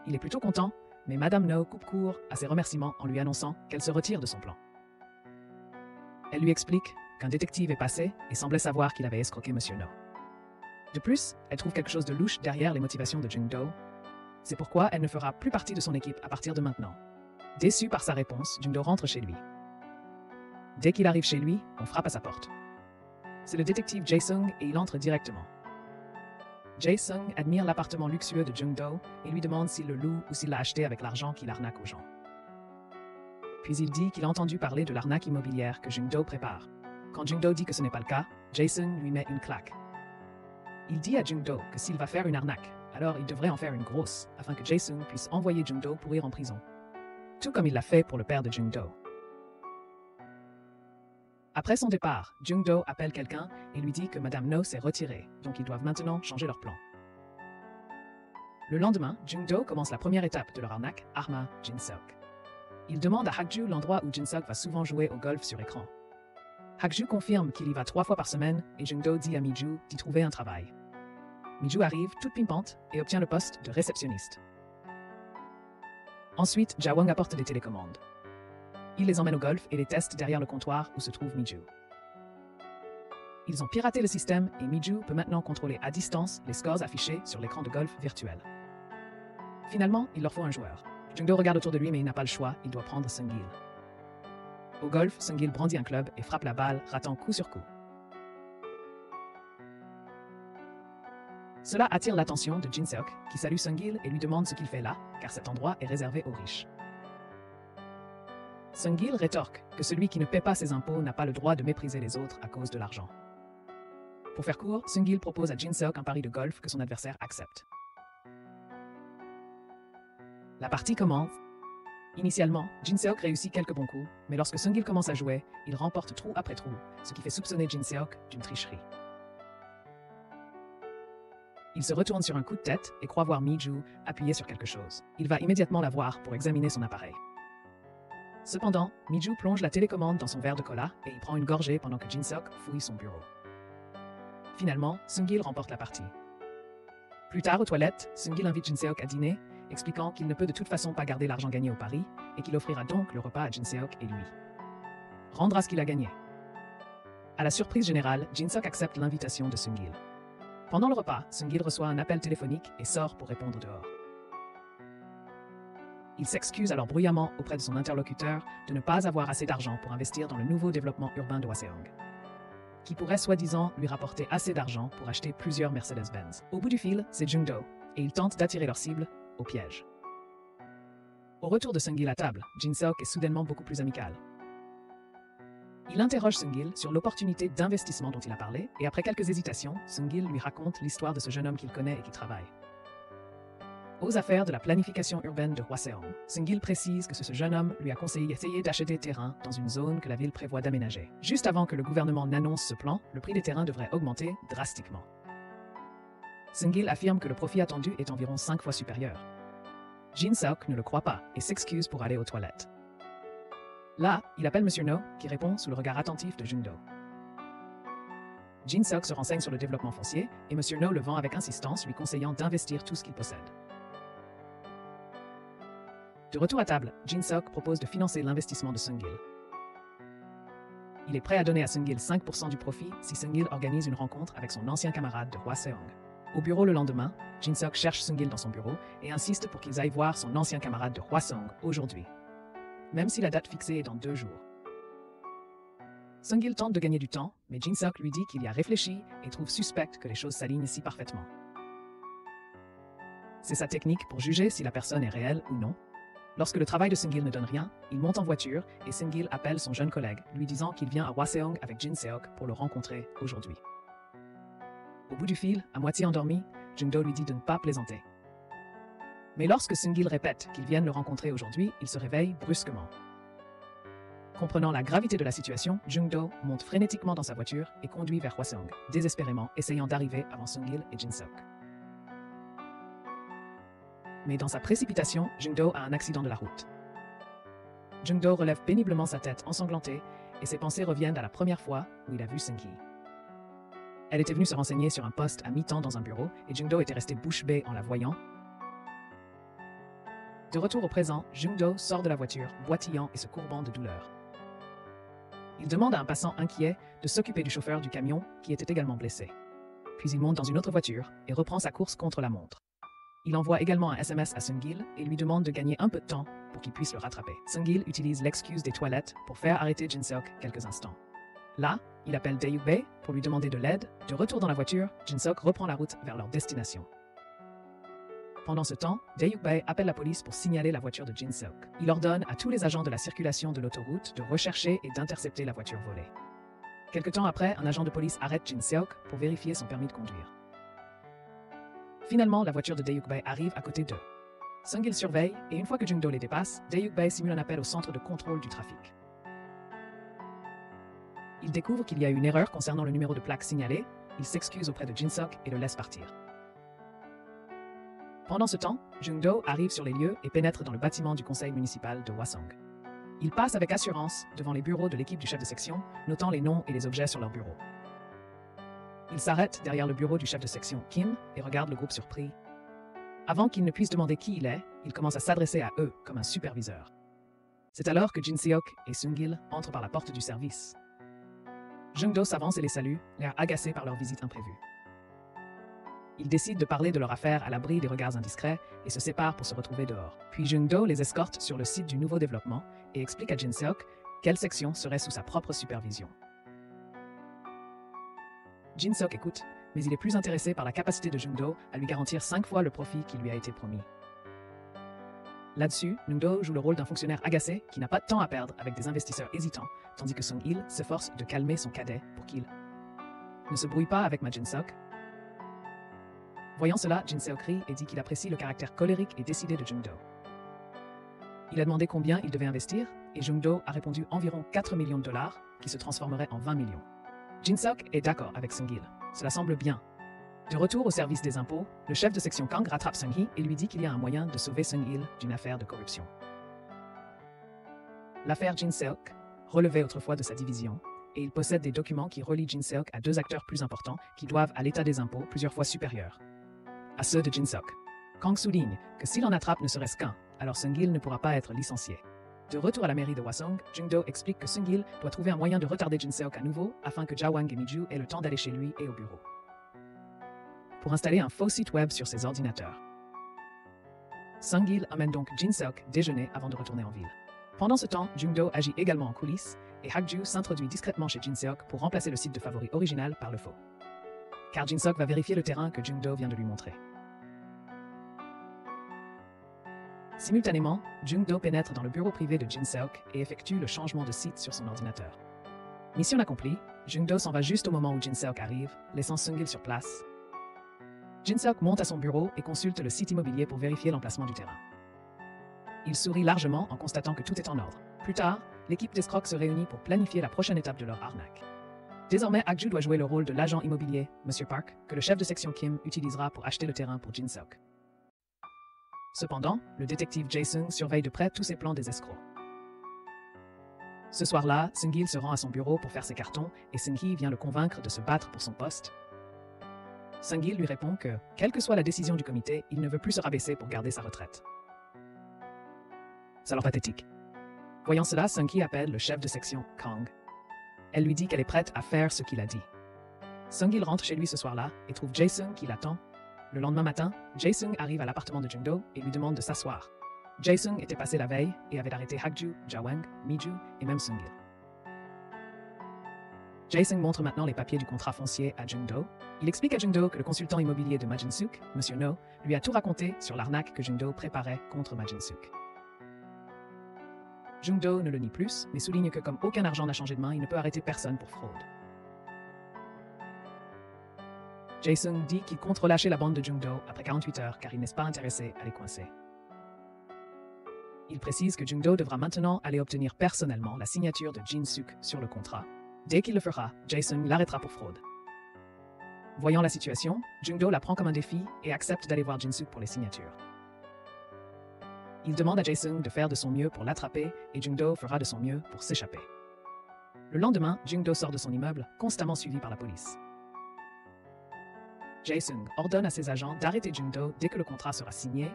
Il est plutôt content, mais Madame No coupe court à ses remerciements en lui annonçant qu'elle se retire de son plan. Elle lui explique qu'un détective est passé et semblait savoir qu'il avait escroqué Monsieur No. De plus, elle trouve quelque chose de louche derrière les motivations de Jung-do. C'est pourquoi elle ne fera plus partie de son équipe à partir de maintenant. Déçu par sa réponse, Jung-do rentre chez lui. Dès qu'il arrive chez lui, on frappe à sa porte. C'est le détective Jae-sung et il entre directement. Jae-sung admire l'appartement luxueux de Jung-do et lui demande s'il le loue ou s'il l'a acheté avec l'argent qu'il arnaque aux gens. Puis il dit qu'il a entendu parler de l'arnaque immobilière que Jung-do prépare. Quand Jung-do dit que ce n'est pas le cas, Jae-sung lui met une claque. Il dit à Jung-do que s'il va faire une arnaque, alors il devrait en faire une grosse, afin que Jae-sung puisse envoyer Jung-do pourrir en prison. Tout comme il l'a fait pour le père de Jung-do. Après son départ, Jung-do appelle quelqu'un et lui dit que Madame No s'est retirée, donc ils doivent maintenant changer leur plan. Le lendemain, Jung-do commence la première étape de leur arnaque, Arma Jin-seok. Il demande à Hak-ju l'endroit où Jin-seok va souvent jouer au golf sur écran. Hak-ju confirme qu'il y va 3 fois par semaine et Jung-do dit à Mi-ju d'y trouver un travail. Mi-ju arrive toute pimpante et obtient le poste de réceptionniste. Ensuite, Ja-won apporte des télécommandes. Il les emmène au golf et les teste derrière le comptoir où se trouve Mi-ju. Ils ont piraté le système et Mi-ju peut maintenant contrôler à distance les scores affichés sur l'écran de golf virtuel. Finalement, il leur faut un joueur. Jung-do regarde autour de lui mais il n'a pas le choix, il doit prendre Sung-gil. Au golf, Sung-gil brandit un club et frappe la balle, ratant coup sur coup. Cela attire l'attention de Jin-seok, qui salue Sung-gil et lui demande ce qu'il fait là, car cet endroit est réservé aux riches. Sung-gil rétorque que celui qui ne paie pas ses impôts n'a pas le droit de mépriser les autres à cause de l'argent. Pour faire court, Sung-gil propose à Jin-seok un pari de golf que son adversaire accepte. La partie commence. Initialement, Jin-seok réussit quelques bons coups, mais lorsque Sung-gil commence à jouer, il remporte trou après trou, ce qui fait soupçonner Jin-seok d'une tricherie. Il se retourne sur un coup de tête et croit voir Mi-ju appuyer sur quelque chose. Il va immédiatement la voir pour examiner son appareil. Cependant, Mi-ju plonge la télécommande dans son verre de cola et y prend une gorgée pendant que Jin-seok fouille son bureau. Finalement, Sung-gil remporte la partie. Plus tard, aux toilettes, Sung-gil invite Jin-seok à dîner, expliquant qu'il ne peut de toute façon pas garder l'argent gagné au pari et qu'il offrira donc le repas à Jin-seok et lui. Rendra ce qu'il a gagné. À la surprise générale, Jin-seok accepte l'invitation de Sung-gil. Pendant le repas, Sung-gil reçoit un appel téléphonique et sort pour répondre dehors. Il s'excuse alors bruyamment auprès de son interlocuteur de ne pas avoir assez d'argent pour investir dans le nouveau développement urbain de Hwaseong, qui pourrait soi-disant lui rapporter assez d'argent pour acheter plusieurs Mercedes-Benz. Au bout du fil, c'est Jung-do, et il tente d'attirer leur cible au piège. Au retour de Sung-gil à table, Jin-seok est soudainement beaucoup plus amical. Il interroge Sung-gil sur l'opportunité d'investissement dont il a parlé, et après quelques hésitations, Sung-gil lui raconte l'histoire de ce jeune homme qu'il connaît et qui travaille aux affaires de la planification urbaine de Hwaseong. Sung-gil précise que ce jeune homme lui a conseillé d'essayer d'acheter des terrains dans une zone que la ville prévoit d'aménager. Juste avant que le gouvernement n'annonce ce plan, le prix des terrains devrait augmenter drastiquement. Sung-gil affirme que le profit attendu est environ 5 fois supérieur. Jin-seok ne le croit pas et s'excuse pour aller aux toilettes. Là, il appelle Monsieur No, qui répond sous le regard attentif de Jung-do. Jin-seok se renseigne sur le développement foncier et Monsieur No le vend avec insistance, lui conseillant d'investir tout ce qu'il possède. De retour à table, Jin-seok propose de financer l'investissement de Sung-gil. Il est prêt à donner à Sung-gil 5% du profit si Sung-gil organise une rencontre avec son ancien camarade de Hwaseong. Au bureau le lendemain, Jin-seok cherche Sung-gil dans son bureau et insiste pour qu'ils aillent voir son ancien camarade de Hwaseong aujourd'hui, même si la date fixée est dans 2 jours. Sung-gil tente de gagner du temps, mais Jin-seok lui dit qu'il y a réfléchi et trouve suspect que les choses s'alignent si parfaitement. C'est sa technique pour juger si la personne est réelle ou non. Lorsque le travail de Sung-gil ne donne rien, il monte en voiture et Sung-gil appelle son jeune collègue, lui disant qu'il vient à Hwaseong avec Jin-seok pour le rencontrer aujourd'hui. Au bout du fil, à moitié endormi, Jung-do lui dit de ne pas plaisanter. Mais lorsque Sung-gil répète qu'ils viennent le rencontrer aujourd'hui, il se réveille brusquement. Comprenant la gravité de la situation, Jung-do monte frénétiquement dans sa voiture et conduit vers Hwasong, désespérément essayant d'arriver avant Sung-il et Jin-seok. Mais dans sa précipitation, Jung-do a un accident de la route. Jung-do relève péniblement sa tête ensanglantée et ses pensées reviennent à la première fois où il a vu Seung-hee. Elle était venue se renseigner sur un poste à mi-temps dans un bureau et Jung-do était resté bouche bée en la voyant. De retour au présent, Jung-do sort de la voiture, boitillant et se courbant de douleur. Il demande à un passant inquiet de s'occuper du chauffeur du camion qui était également blessé. Puis il monte dans une autre voiture et reprend sa course contre la montre. Il envoie également un SMS à Sung-il et lui demande de gagner un peu de temps pour qu'il puisse le rattraper. Sung-il utilise l'excuse des toilettes pour faire arrêter Jin-seok quelques instants. Là, il appelle Dae-yuk-bae pour lui demander de l'aide. De retour dans la voiture, Jin-seok reprend la route vers leur destination. Pendant ce temps, Dae-yuk-bae appelle la police pour signaler la voiture de Jin-seok. Il ordonne à tous les agents de la circulation de l'autoroute de rechercher et d'intercepter la voiture volée. Quelque temps après, un agent de police arrête Jin-seok pour vérifier son permis de conduire. Finalement, la voiture de Dae-yuk-bae arrive à côté d'eux. Sung-il surveille et une fois que Jung-do les dépasse, Dae-yuk-bae simule un appel au centre de contrôle du trafic. Il découvre qu'il y a eu une erreur concernant le numéro de plaque signalé, il s'excuse auprès de Jin-seok et le laisse partir. Pendant ce temps, Jung-do arrive sur les lieux et pénètre dans le bâtiment du conseil municipal de Hwasong. Il passe avec assurance devant les bureaux de l'équipe du chef de section, notant les noms et les objets sur leurs bureaux. Il s'arrête derrière le bureau du chef de section, Kim, et regarde le groupe surpris. Avant qu'il ne puisse demander qui il est, il commence à s'adresser à eux comme un superviseur. C'est alors que Jin-seok et Sung-il entrent par la porte du service. Jung-do s'avance et les salue, l'air agacé par leur visite imprévue. Ils décident de parler de leur affaire à l'abri des regards indiscrets et se séparent pour se retrouver dehors. Puis Jung-do les escorte sur le site du nouveau développement et explique à Jin-seok quelle section serait sous sa propre supervision. Jin-seok écoute, mais il est plus intéressé par la capacité de Jung-do à lui garantir 5 fois le profit qui lui a été promis. Là-dessus, Jung-do joue le rôle d'un fonctionnaire agacé qui n'a pas de temps à perdre avec des investisseurs hésitants, tandis que Sung-il s'efforce de calmer son cadet pour qu'il ne se brouille pas avec Jin-seok. Voyant cela, Jin-seok rit et dit qu'il apprécie le caractère colérique et décidé de Jung-do. Il a demandé combien il devait investir et Jung-do a répondu environ 4 millions de dollars qui se transformeraient en 20 millions. Jin-seok est d'accord avec Sung-il. Cela semble bien. De retour au service des impôts, le chef de section Kang rattrape Sung-hee et lui dit qu'il y a un moyen de sauver Sung-il d'une affaire de corruption. L'affaire Jin-seok relevait autrefois de sa division et il possède des documents qui relient Jin-seok à 2 acteurs plus importants qui doivent à l'état des impôts plusieurs fois supérieurs à ceux de Jin-seok. Kang souligne que s'il en attrape ne serait-ce qu'un, alors Sung-il ne pourra pas être licencié. De retour à la mairie de Hwasong, Jung-do explique que Sung-il doit trouver un moyen de retarder Jin-seok à nouveau afin que Ja-wang et Mi-ju aient le temps d'aller chez lui et au bureau pour installer un faux site web sur ses ordinateurs. Sung-il amène donc Jin-seok déjeuner avant de retourner en ville. Pendant ce temps, Jung-do agit également en coulisses et Hak-ju s'introduit discrètement chez Jin-seok pour remplacer le site de favori original par le faux. Car Jin-seok va vérifier le terrain que Jung-do vient de lui montrer. Simultanément, Jung-do pénètre dans le bureau privé de Jin-seok et effectue le changement de site sur son ordinateur. Mission accomplie, Jung-do s'en va juste au moment où Jin-seok arrive, laissant Sung-il sur place. Jin-seok monte à son bureau et consulte le site immobilier pour vérifier l'emplacement du terrain. Il sourit largement en constatant que tout est en ordre. Plus tard, l'équipe d'escrocs se réunit pour planifier la prochaine étape de leur arnaque. Désormais, Hak-ju doit jouer le rôle de l'agent immobilier, Monsieur Park, que le chef de section Kim utilisera pour acheter le terrain pour Jin-seok. Cependant, le détective Jae-sung surveille de près tous ses plans des escrocs. Ce soir-là, Sung-il se rend à son bureau pour faire ses cartons et Sung-hee vient le convaincre de se battre pour son poste. Sung-il lui répond que, quelle que soit la décision du comité, il ne veut plus se rabaisser pour garder sa retraite. C'est alors pathétique. Voyant cela, Sung-hee appelle le chef de section, Kang. Elle lui dit qu'elle est prête à faire ce qu'il a dit. Sung-il rentre chez lui ce soir-là et trouve Jae-sung qui l'attend. Le lendemain matin, Jae-sung arrive à l'appartement de Jung-do et lui demande de s'asseoir. Jae-sung était passé la veille et avait arrêté Hak-ju, Ja-wang, Mi-ju et même Sung-il. Jae-sung montre maintenant les papiers du contrat foncier à Jung-do. Il explique à Jung-do que le consultant immobilier de Jin-seok, Monsieur No, lui a tout raconté sur l'arnaque que Jung-do préparait contre Jin-seok. Jung-do ne le nie plus, mais souligne que comme aucun argent n'a changé de main, il ne peut arrêter personne pour fraude. Jae-sung dit qu'il compte relâcher la bande de Jung-do après 48 heures car il n'est pas intéressé à les coincer. Il précise que Jung-do devra maintenant aller obtenir personnellement la signature de Jin-suk sur le contrat. Dès qu'il le fera, Jae-sung l'arrêtera pour fraude. Voyant la situation, Jung-do la prend comme un défi et accepte d'aller voir Jin-suk pour les signatures. Il demande à Jae-sung de faire de son mieux pour l'attraper et Jung-do fera de son mieux pour s'échapper. Le lendemain, Jung-do sort de son immeuble, constamment suivi par la police. Jae-sung ordonne à ses agents d'arrêter Jung-do dès que le contrat sera signé.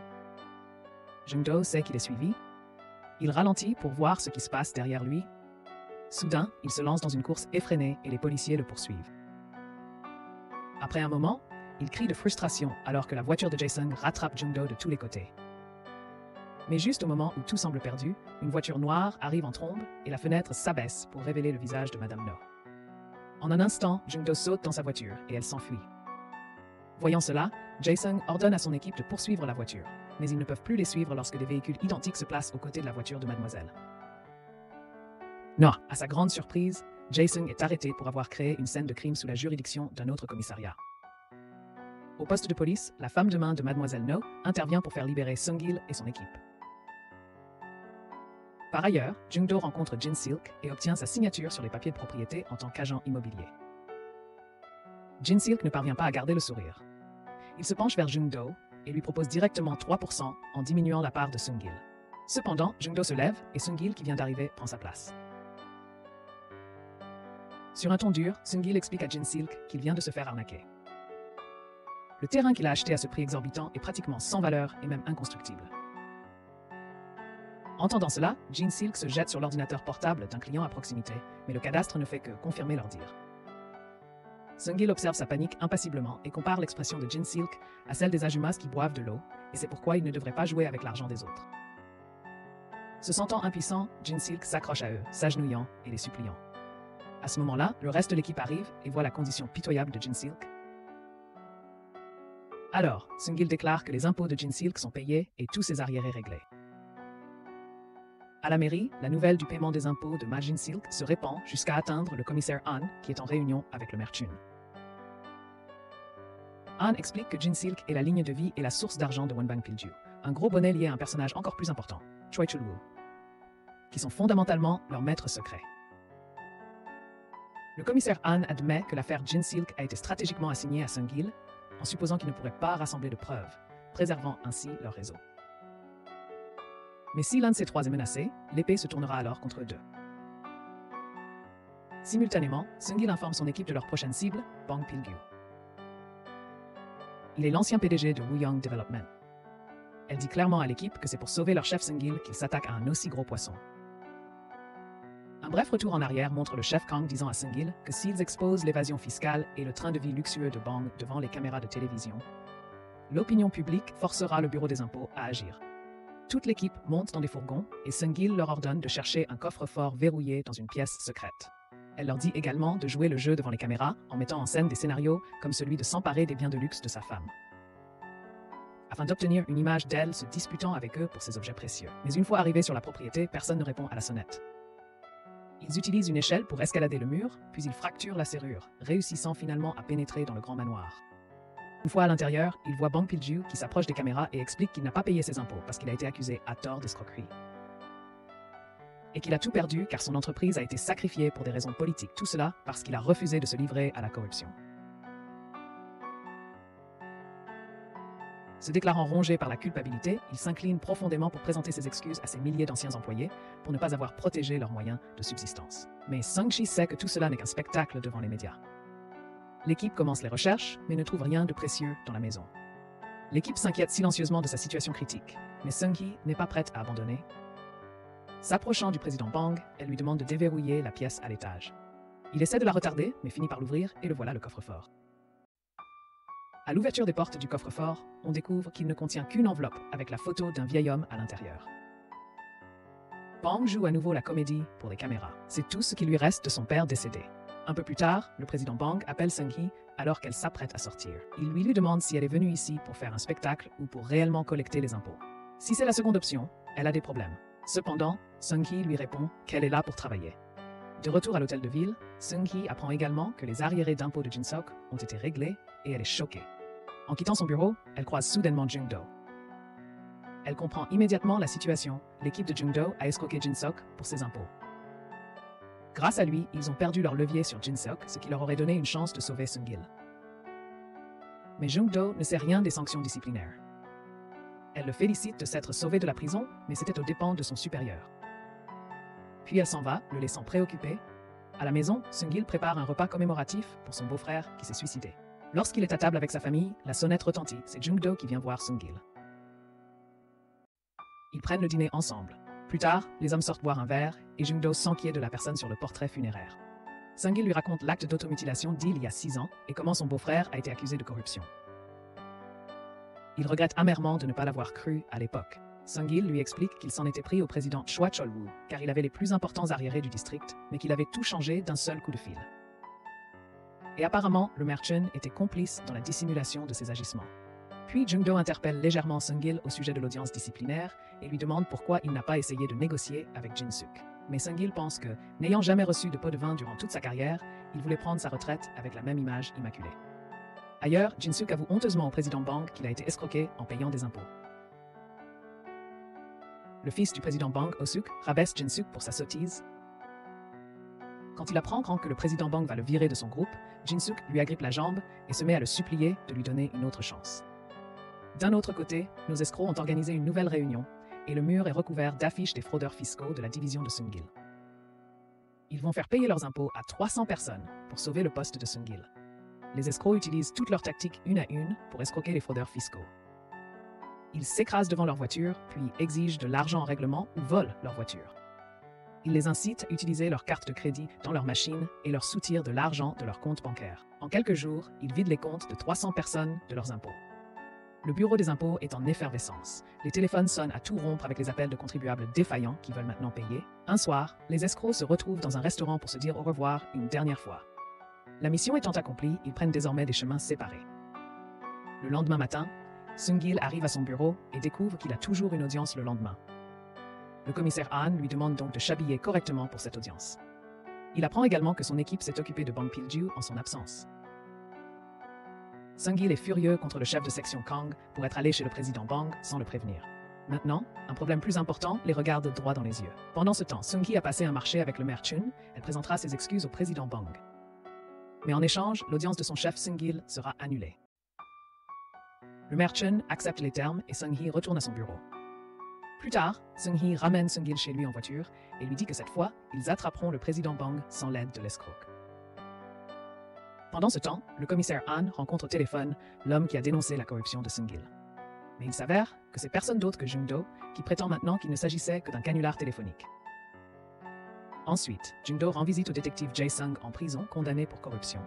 Jung-do sait qu'il est suivi. Il ralentit pour voir ce qui se passe derrière lui. Soudain, il se lance dans une course effrénée et les policiers le poursuivent. Après un moment, il crie de frustration alors que la voiture de Jae-sung rattrape Jung-do de tous les côtés. Mais juste au moment où tout semble perdu, une voiture noire arrive en trombe et la fenêtre s'abaisse pour révéler le visage de Madame No. En un instant, Jung-do saute dans sa voiture et elle s'enfuit. Voyant cela, Jae-sung ordonne à son équipe de poursuivre la voiture, mais ils ne peuvent plus les suivre lorsque des véhicules identiques se placent aux côtés de la voiture de Mademoiselle. No, à sa grande surprise, Jae-sung est arrêté pour avoir créé une scène de crime sous la juridiction d'un autre commissariat. Au poste de police, la femme de main de Mademoiselle No intervient pour faire libérer Sung-gil et son équipe. Par ailleurs, Jung-do rencontre Jin-silk et obtient sa signature sur les papiers de propriété en tant qu'agent immobilier. Jin-silk ne parvient pas à garder le sourire. Il se penche vers Jung-do et lui propose directement 3% en diminuant la part de Sung-gil. Cependant, Jung-do se lève et Sung-gil qui vient d'arriver prend sa place. Sur un ton dur, Sung-gil explique à Jin-silk qu'il vient de se faire arnaquer. Le terrain qu'il a acheté à ce prix exorbitant est pratiquement sans valeur et même inconstructible. Entendant cela, Jin-silk se jette sur l'ordinateur portable d'un client à proximité, mais le cadastre ne fait que confirmer leur dire. Sung-gil observe sa panique impassiblement et compare l'expression de Jin-silk à celle des ajumas qui boivent de l'eau, et c'est pourquoi il ne devrait pas jouer avec l'argent des autres. Se sentant impuissant, Jin-silk s'accroche à eux, s'agenouillant et les suppliant. À ce moment-là, le reste de l'équipe arrive et voit la condition pitoyable de Jin-silk. Alors, Sung-gil déclare que les impôts de Jin-silk sont payés et tous ses arriérés réglés. À la mairie, la nouvelle du paiement des impôts de Ma Jin-silk se répand jusqu'à atteindre le commissaire Han, qui est en réunion avec le maire Chun. Han explique que Jin-silk est la ligne de vie et la source d'argent de Wonbang Pilju, un gros bonnet lié à un personnage encore plus important, Choi Chul-woo, qui sont fondamentalement leurs maîtres secrets. Le commissaire Han admet que l'affaire Jin-silk a été stratégiquement assignée à Sung-gil, en supposant qu'ils ne pourraient pas rassembler de preuves, préservant ainsi leur réseau. Mais si l'un de ces trois est menacé, l'épée se tournera alors contre eux deux. Simultanément, Sung-gil informe son équipe de leur prochaine cible, Bang Pil-gyu. Il est l'ancien PDG de Wooyoung Development. Elle dit clairement à l'équipe que c'est pour sauver leur chef Sung-gil qu'ils s'attaquent à un aussi gros poisson. Un bref retour en arrière montre le chef Kang disant à Sung-gil que s'ils exposent l'évasion fiscale et le train de vie luxueux de Bang devant les caméras de télévision, l'opinion publique forcera le bureau des impôts à agir. Toute l'équipe monte dans des fourgons et Sung-gil leur ordonne de chercher un coffre-fort verrouillé dans une pièce secrète. Elle leur dit également de jouer le jeu devant les caméras en mettant en scène des scénarios comme celui de s'emparer des biens de luxe de sa femme, afin d'obtenir une image d'elle se disputant avec eux pour ses objets précieux. Mais une fois arrivés sur la propriété, personne ne répond à la sonnette. Ils utilisent une échelle pour escalader le mur, puis ils fracturent la serrure, réussissant finalement à pénétrer dans le grand manoir. Une fois à l'intérieur, il voit Bang Pil-gyu qui s'approche des caméras et explique qu'il n'a pas payé ses impôts parce qu'il a été accusé à tort d'escroquerie. Et qu'il a tout perdu car son entreprise a été sacrifiée pour des raisons politiques. Tout cela parce qu'il a refusé de se livrer à la corruption. Se déclarant rongé par la culpabilité, il s'incline profondément pour présenter ses excuses à ses milliers d'anciens employés pour ne pas avoir protégé leurs moyens de subsistance. Mais Sung-chi sait que tout cela n'est qu'un spectacle devant les médias. L'équipe commence les recherches, mais ne trouve rien de précieux dans la maison. L'équipe s'inquiète silencieusement de sa situation critique, mais Sung-hee n'est pas prête à abandonner. S'approchant du président Bang, elle lui demande de déverrouiller la pièce à l'étage. Il essaie de la retarder, mais finit par l'ouvrir et le voilà le coffre-fort. À l'ouverture des portes du coffre-fort, on découvre qu'il ne contient qu'une enveloppe avec la photo d'un vieil homme à l'intérieur. Bang joue à nouveau la comédie pour les caméras. C'est tout ce qui lui reste de son père décédé. Un peu plus tard, le président Bang appelle Sung-hee alors qu'elle s'apprête à sortir. Il lui demande si elle est venue ici pour faire un spectacle ou pour réellement collecter les impôts. Si c'est la seconde option, elle a des problèmes. Cependant, Sung-hee lui répond qu'elle est là pour travailler. De retour à l'hôtel de ville, Sung-hee apprend également que les arriérés d'impôts de Jin-seok ont été réglés et elle est choquée. En quittant son bureau, elle croise soudainement Jung-do. Elle comprend immédiatement la situation. L'équipe de Jung-do a escroqué Jin-seok pour ses impôts. Grâce à lui, ils ont perdu leur levier sur Jin-seok, ce qui leur aurait donné une chance de sauver Sung-gil. Mais Jung-do ne sait rien des sanctions disciplinaires. Elle le félicite de s'être sauvé de la prison, mais c'était aux dépens de son supérieur. Puis elle s'en va, le laissant préoccupé. À la maison, Sung-gil prépare un repas commémoratif pour son beau-frère qui s'est suicidé. Lorsqu'il est à table avec sa famille, la sonnette retentit. C'est Jung-do qui vient voir Sung-gil. Ils prennent le dîner ensemble. Plus tard, les hommes sortent boire un verre et Jung-do s'enquiert de la personne sur le portrait funéraire. Sung-gil lui raconte l'acte d'automutilation d'il y a 6 ans et comment son beau-frère a été accusé de corruption. Il regrette amèrement de ne pas l'avoir cru à l'époque. Sung-gil lui explique qu'il s'en était pris au président Choi Chol-woo car il avait les plus importants arriérés du district, mais qu'il avait tout changé d'un seul coup de fil. Et apparemment, le maire Chun était complice dans la dissimulation de ses agissements. Puis Jung-do interpelle légèrement Sung-gil au sujet de l'audience disciplinaire et lui demande pourquoi il n'a pas essayé de négocier avec Jin-seok. Mais Sung-gil pense que, n'ayant jamais reçu de pot de vin durant toute sa carrière, il voulait prendre sa retraite avec la même image immaculée. Ailleurs, Jin-seok avoue honteusement au président Bang qu'il a été escroqué en payant des impôts. Le fils du président Bang, Oh-suk, rabaisse Jin-seok pour sa sottise. Quand il apprend que le président Bang va le virer de son groupe, Jin-seok lui agrippe la jambe et se met à le supplier de lui donner une autre chance. D'un autre côté, nos escrocs ont organisé une nouvelle réunion et le mur est recouvert d'affiches des fraudeurs fiscaux de la division de Sung-gil. Ils vont faire payer leurs impôts à 300 personnes pour sauver le poste de Sung-gil. Les escrocs utilisent toutes leurs tactiques une à une pour escroquer les fraudeurs fiscaux. Ils s'écrasent devant leur voiture, puis exigent de l'argent en règlement ou volent leur voiture. Ils les incitent à utiliser leur carte de crédit dans leur machine et leur soutirent de l'argent de leur compte bancaire. En quelques jours, ils vident les comptes de 300 personnes de leurs impôts. Le bureau des impôts est en effervescence. Les téléphones sonnent à tout rompre avec les appels de contribuables défaillants qui veulent maintenant payer. Un soir, les escrocs se retrouvent dans un restaurant pour se dire au revoir une dernière fois. La mission étant accomplie, ils prennent désormais des chemins séparés. Le lendemain matin, Sung-gil arrive à son bureau et découvre qu'il a toujours une audience le lendemain. Le commissaire Han lui demande donc de s'habiller correctement pour cette audience. Il apprend également que son équipe s'est occupée de Bang Pil-ju en son absence. Sung-gil est furieux contre le chef de section Kang pour être allé chez le président Bang sans le prévenir. Maintenant, un problème plus important les regarde droit dans les yeux. Pendant ce temps, Sung-hee a passé un marché avec le maire Chun. Elle présentera ses excuses au président Bang. Mais en échange, l'audience de son chef Sung-gil sera annulée. Le maire Chun accepte les termes et Sung-hee retourne à son bureau. Plus tard, Sung-hee ramène Sung-gil chez lui en voiture et lui dit que cette fois, ils attraperont le président Bang sans l'aide de l'escroc. Pendant ce temps, le commissaire Han rencontre au téléphone l'homme qui a dénoncé la corruption de Sung-gil. Mais il s'avère que c'est personne d'autre que Jung-do qui prétend maintenant qu'il ne s'agissait que d'un canular téléphonique. Ensuite, Jung-do rend visite au détective Jae-sung en prison, condamné pour corruption.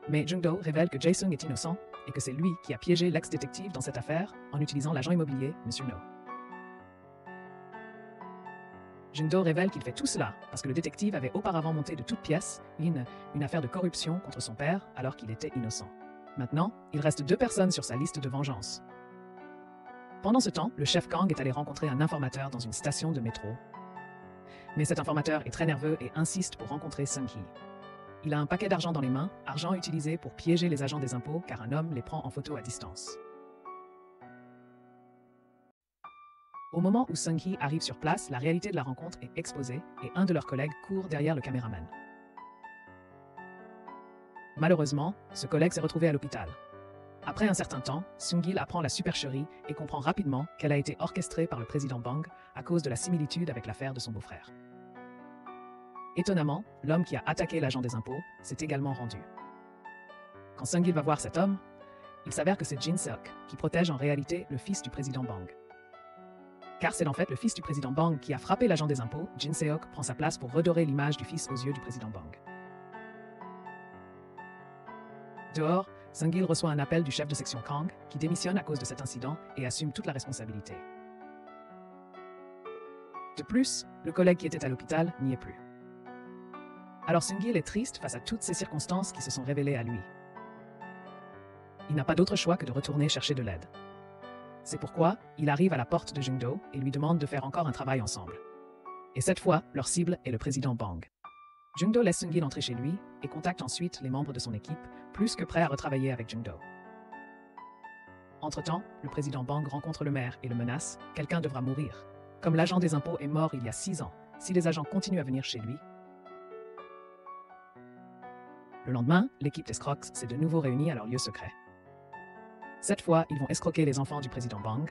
Mais Jung-do révèle que Jae-sung est innocent et que c'est lui qui a piégé l'ex-détective dans cette affaire en utilisant l'agent immobilier, M. No. Jung-do révèle qu'il fait tout cela parce que le détective avait auparavant monté de toutes pièces une affaire de corruption contre son père alors qu'il était innocent. Maintenant, il reste 2 personnes sur sa liste de vengeance. Pendant ce temps, le chef Kang est allé rencontrer un informateur dans une station de métro. Mais cet informateur est très nerveux et insiste pour rencontrer Sung-hee. Il a un paquet d'argent dans les mains, argent utilisé pour piéger les agents des impôts car un homme les prend en photo à distance. Au moment où Sung-hee arrive sur place, la réalité de la rencontre est exposée et un de leurs collègues court derrière le caméraman. Malheureusement, ce collègue s'est retrouvé à l'hôpital. Après un certain temps, Sung-gil apprend la supercherie et comprend rapidement qu'elle a été orchestrée par le président Bang à cause de la similitude avec l'affaire de son beau-frère. Étonnamment, l'homme qui a attaqué l'agent des impôts s'est également rendu. Quand Sung-gil va voir cet homme, il s'avère que c'est Jin-seok qui protège en réalité le fils du président Bang. Car c'est en fait le fils du président Bang qui a frappé l'agent des impôts, Jin-seok prend sa place pour redorer l'image du fils aux yeux du président Bang. Dehors, Sung-gil reçoit un appel du chef de section Kang qui démissionne à cause de cet incident et assume toute la responsabilité. De plus, le collègue qui était à l'hôpital n'y est plus. Alors Sung-gil est triste face à toutes ces circonstances qui se sont révélées à lui. Il n'a pas d'autre choix que de retourner chercher de l'aide. C'est pourquoi il arrive à la porte de Jung-do et lui demande de faire encore un travail ensemble. Et cette fois, leur cible est le président Bang. Jung-do laisse Sung-gil entrer chez lui et contacte ensuite les membres de son équipe, plus que prêt à retravailler avec Jung-do. Entre-temps, le président Bang rencontre le maire et le menace, quelqu'un devra mourir. Comme l'agent des impôts est mort il y a 6 ans, si les agents continuent à venir chez lui. Le lendemain, l'équipe d'escrocs s'est de nouveau réunie à leur lieu secret. Cette fois, ils vont escroquer les enfants du président Bang.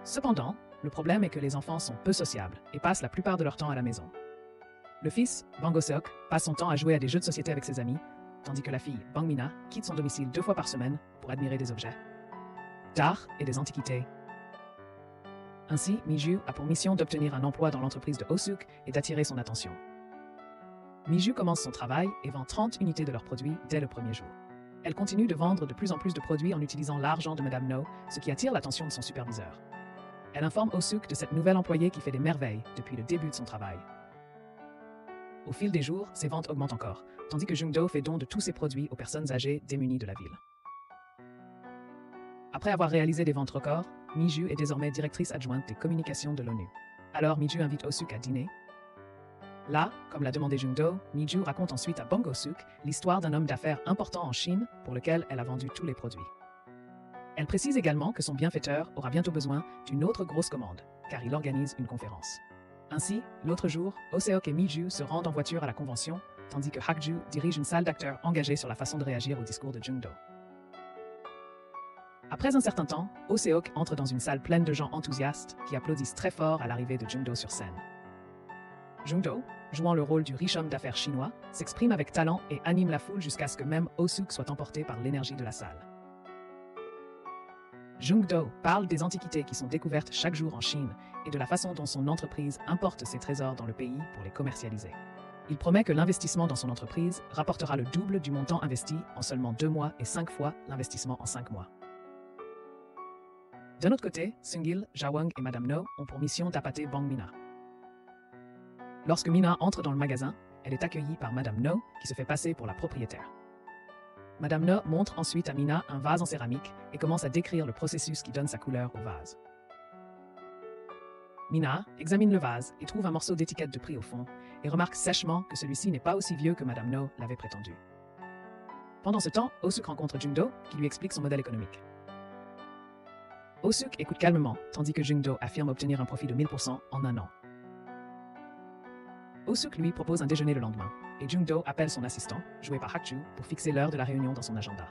Cependant, le problème est que les enfants sont peu sociables et passent la plupart de leur temps à la maison. Le fils, Bang Oh-seok, passe son temps à jouer à des jeux de société avec ses amis, tandis que la fille, Bang Mina, quitte son domicile 2 fois par semaine pour admirer des objets d'art et des antiquités. Ainsi, Mi-ju a pour mission d'obtenir un emploi dans l'entreprise de Oh-suk et d'attirer son attention. Mi-ju commence son travail et vend 30 unités de leurs produits dès le premier jour. Elle continue de vendre de plus en plus de produits en utilisant l'argent de Madame No, ce qui attire l'attention de son superviseur. Elle informe Oh-suk de cette nouvelle employée qui fait des merveilles depuis le début de son travail. Au fil des jours, ses ventes augmentent encore, tandis que Jung-do fait don de tous ses produits aux personnes âgées démunies de la ville. Après avoir réalisé des ventes records, Mi-ju est désormais directrice adjointe des communications de l'ONU. Alors Mi-ju invite Oh-suk à dîner. Là, comme l'a demandé Jung-do, Mi-ju raconte ensuite à Bang Oh-suk l'histoire d'un homme d'affaires important en Chine pour lequel elle a vendu tous les produits. Elle précise également que son bienfaiteur aura bientôt besoin d'une autre grosse commande, car il organise une conférence. Ainsi, l'autre jour, Oh-seok et Mi-ju se rendent en voiture à la convention, tandis que Hak-ju dirige une salle d'acteurs engagée sur la façon de réagir au discours de Jung-do. Après un certain temps, Oh-seok entre dans une salle pleine de gens enthousiastes qui applaudissent très fort à l'arrivée de Jung-do sur scène. Jung-do, jouant le rôle du riche homme d'affaires chinois, s'exprime avec talent et anime la foule jusqu'à ce que même Oh-suk soit emporté par l'énergie de la salle. Jung-do parle des antiquités qui sont découvertes chaque jour en Chine et de la façon dont son entreprise importe ses trésors dans le pays pour les commercialiser. Il promet que l'investissement dans son entreprise rapportera le double du montant investi en seulement 2 mois et 5 fois l'investissement en 5 mois. D'un autre côté, Seung-il, Ja-won et Madame No ont pour mission d'appâter Bang Mina. Lorsque Mina entre dans le magasin, elle est accueillie par Madame No, qui se fait passer pour la propriétaire. Madame No montre ensuite à Mina un vase en céramique et commence à décrire le processus qui donne sa couleur au vase. Mina examine le vase et trouve un morceau d'étiquette de prix au fond et remarque sèchement que celui-ci n'est pas aussi vieux que Madame No l'avait prétendu. Pendant ce temps, Oh-suk rencontre Jung-do qui lui explique son modèle économique. Oh-suk écoute calmement, tandis que Jung-do affirme obtenir un profit de 1000% en 1 an. Oh-suk lui propose un déjeuner le lendemain, et Jung-do appelle son assistant, joué par Hak-ju, pour fixer l'heure de la réunion dans son agenda.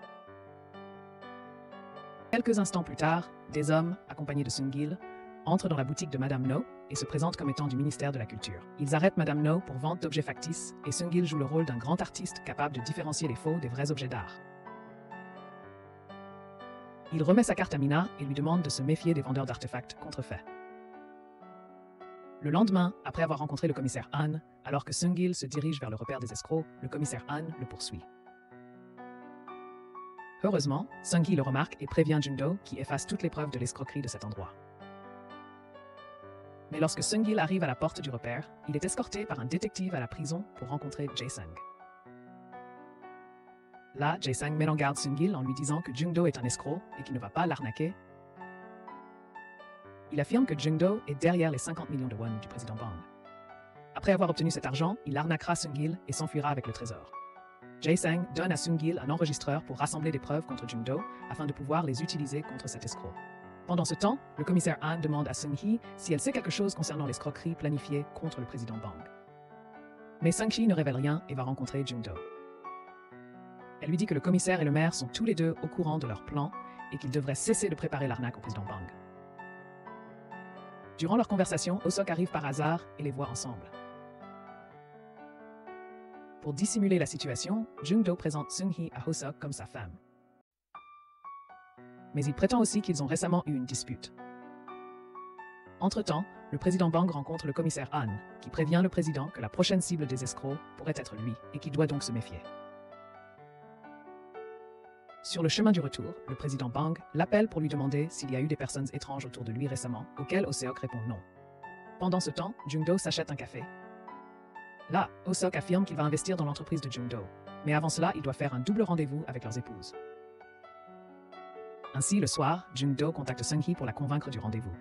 Quelques instants plus tard, des hommes, accompagnés de Seung-il, entrent dans la boutique de Madame No et se présentent comme étant du ministère de la Culture. Ils arrêtent Madame No pour vente d'objets factices, et Seung-il joue le rôle d'un grand artiste capable de différencier les faux des vrais objets d'art. Il remet sa carte à Mina et lui demande de se méfier des vendeurs d'artefacts contrefaits. Le lendemain, après avoir rencontré le commissaire Han, alors que Seung-il se dirige vers le repère des escrocs, le commissaire Han le poursuit. Heureusement, Seung-il le remarque et prévient Jung-do qui efface toutes les preuves de l'escroquerie de cet endroit. Mais lorsque Seung-il arrive à la porte du repère, il est escorté par un détective à la prison pour rencontrer Jae-sang. Là, Jae-sang met en garde Seung-il en lui disant que Jung-do est un escroc et qu'il ne va pas l'arnaquer. Il affirme que Jung-do est derrière les 50 millions de won du président Bang. Après avoir obtenu cet argent, il arnaquera Seung-il et s'enfuira avec le trésor. Jae-sang donne à Seung-il un enregistreur pour rassembler des preuves contre Jung-do afin de pouvoir les utiliser contre cet escroc. Pendant ce temps, le commissaire Han demande à Seung-hee si elle sait quelque chose concernant l'escroquerie planifiée contre le président Bang. Mais Seung-hee ne révèle rien et va rencontrer Jung-do. Elle lui dit que le commissaire et le maire sont tous les deux au courant de leur plan et qu'ils devraient cesser de préparer l'arnaque au président Bang. Durant leur conversation, Oh-seok arrive par hasard et les voit ensemble. Pour dissimuler la situation, Jung-do présente Seung-hee à Oh-seok comme sa femme. Mais il prétend aussi qu'ils ont récemment eu une dispute. Entre-temps, le président Bang rencontre le commissaire Han, qui prévient le président que la prochaine cible des escrocs pourrait être lui et qu'il doit donc se méfier. Sur le chemin du retour, le président Bang l'appelle pour lui demander s'il y a eu des personnes étranges autour de lui récemment, auxquelles Oh-seok répond non. Pendant ce temps, Jung-do s'achète un café. Là, Oh-seok affirme qu'il va investir dans l'entreprise de Jung-do, mais avant cela, il doit faire un double rendez-vous avec leurs épouses. Ainsi, le soir, Jung-do contacte Seung-hee pour la convaincre du rendez-vous.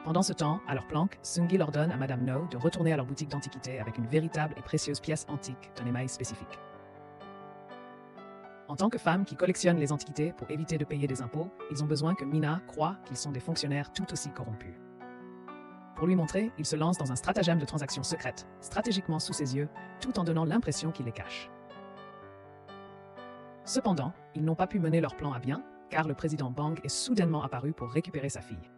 Pendant ce temps, à leur planque, Seung-hee ordonne à Madame No de retourner à leur boutique d'antiquités avec une véritable et précieuse pièce antique d'un émail spécifique. En tant que femmes qui collectionnent les antiquités pour éviter de payer des impôts, ils ont besoin que Mina croie qu'ils sont des fonctionnaires tout aussi corrompus. Pour lui montrer, il se lance dans un stratagème de transaction secrète, stratégiquement sous ses yeux, tout en donnant l'impression qu'il les cache. Cependant, ils n'ont pas pu mener leur plan à bien, car le président Bang est soudainement apparu pour récupérer sa fille.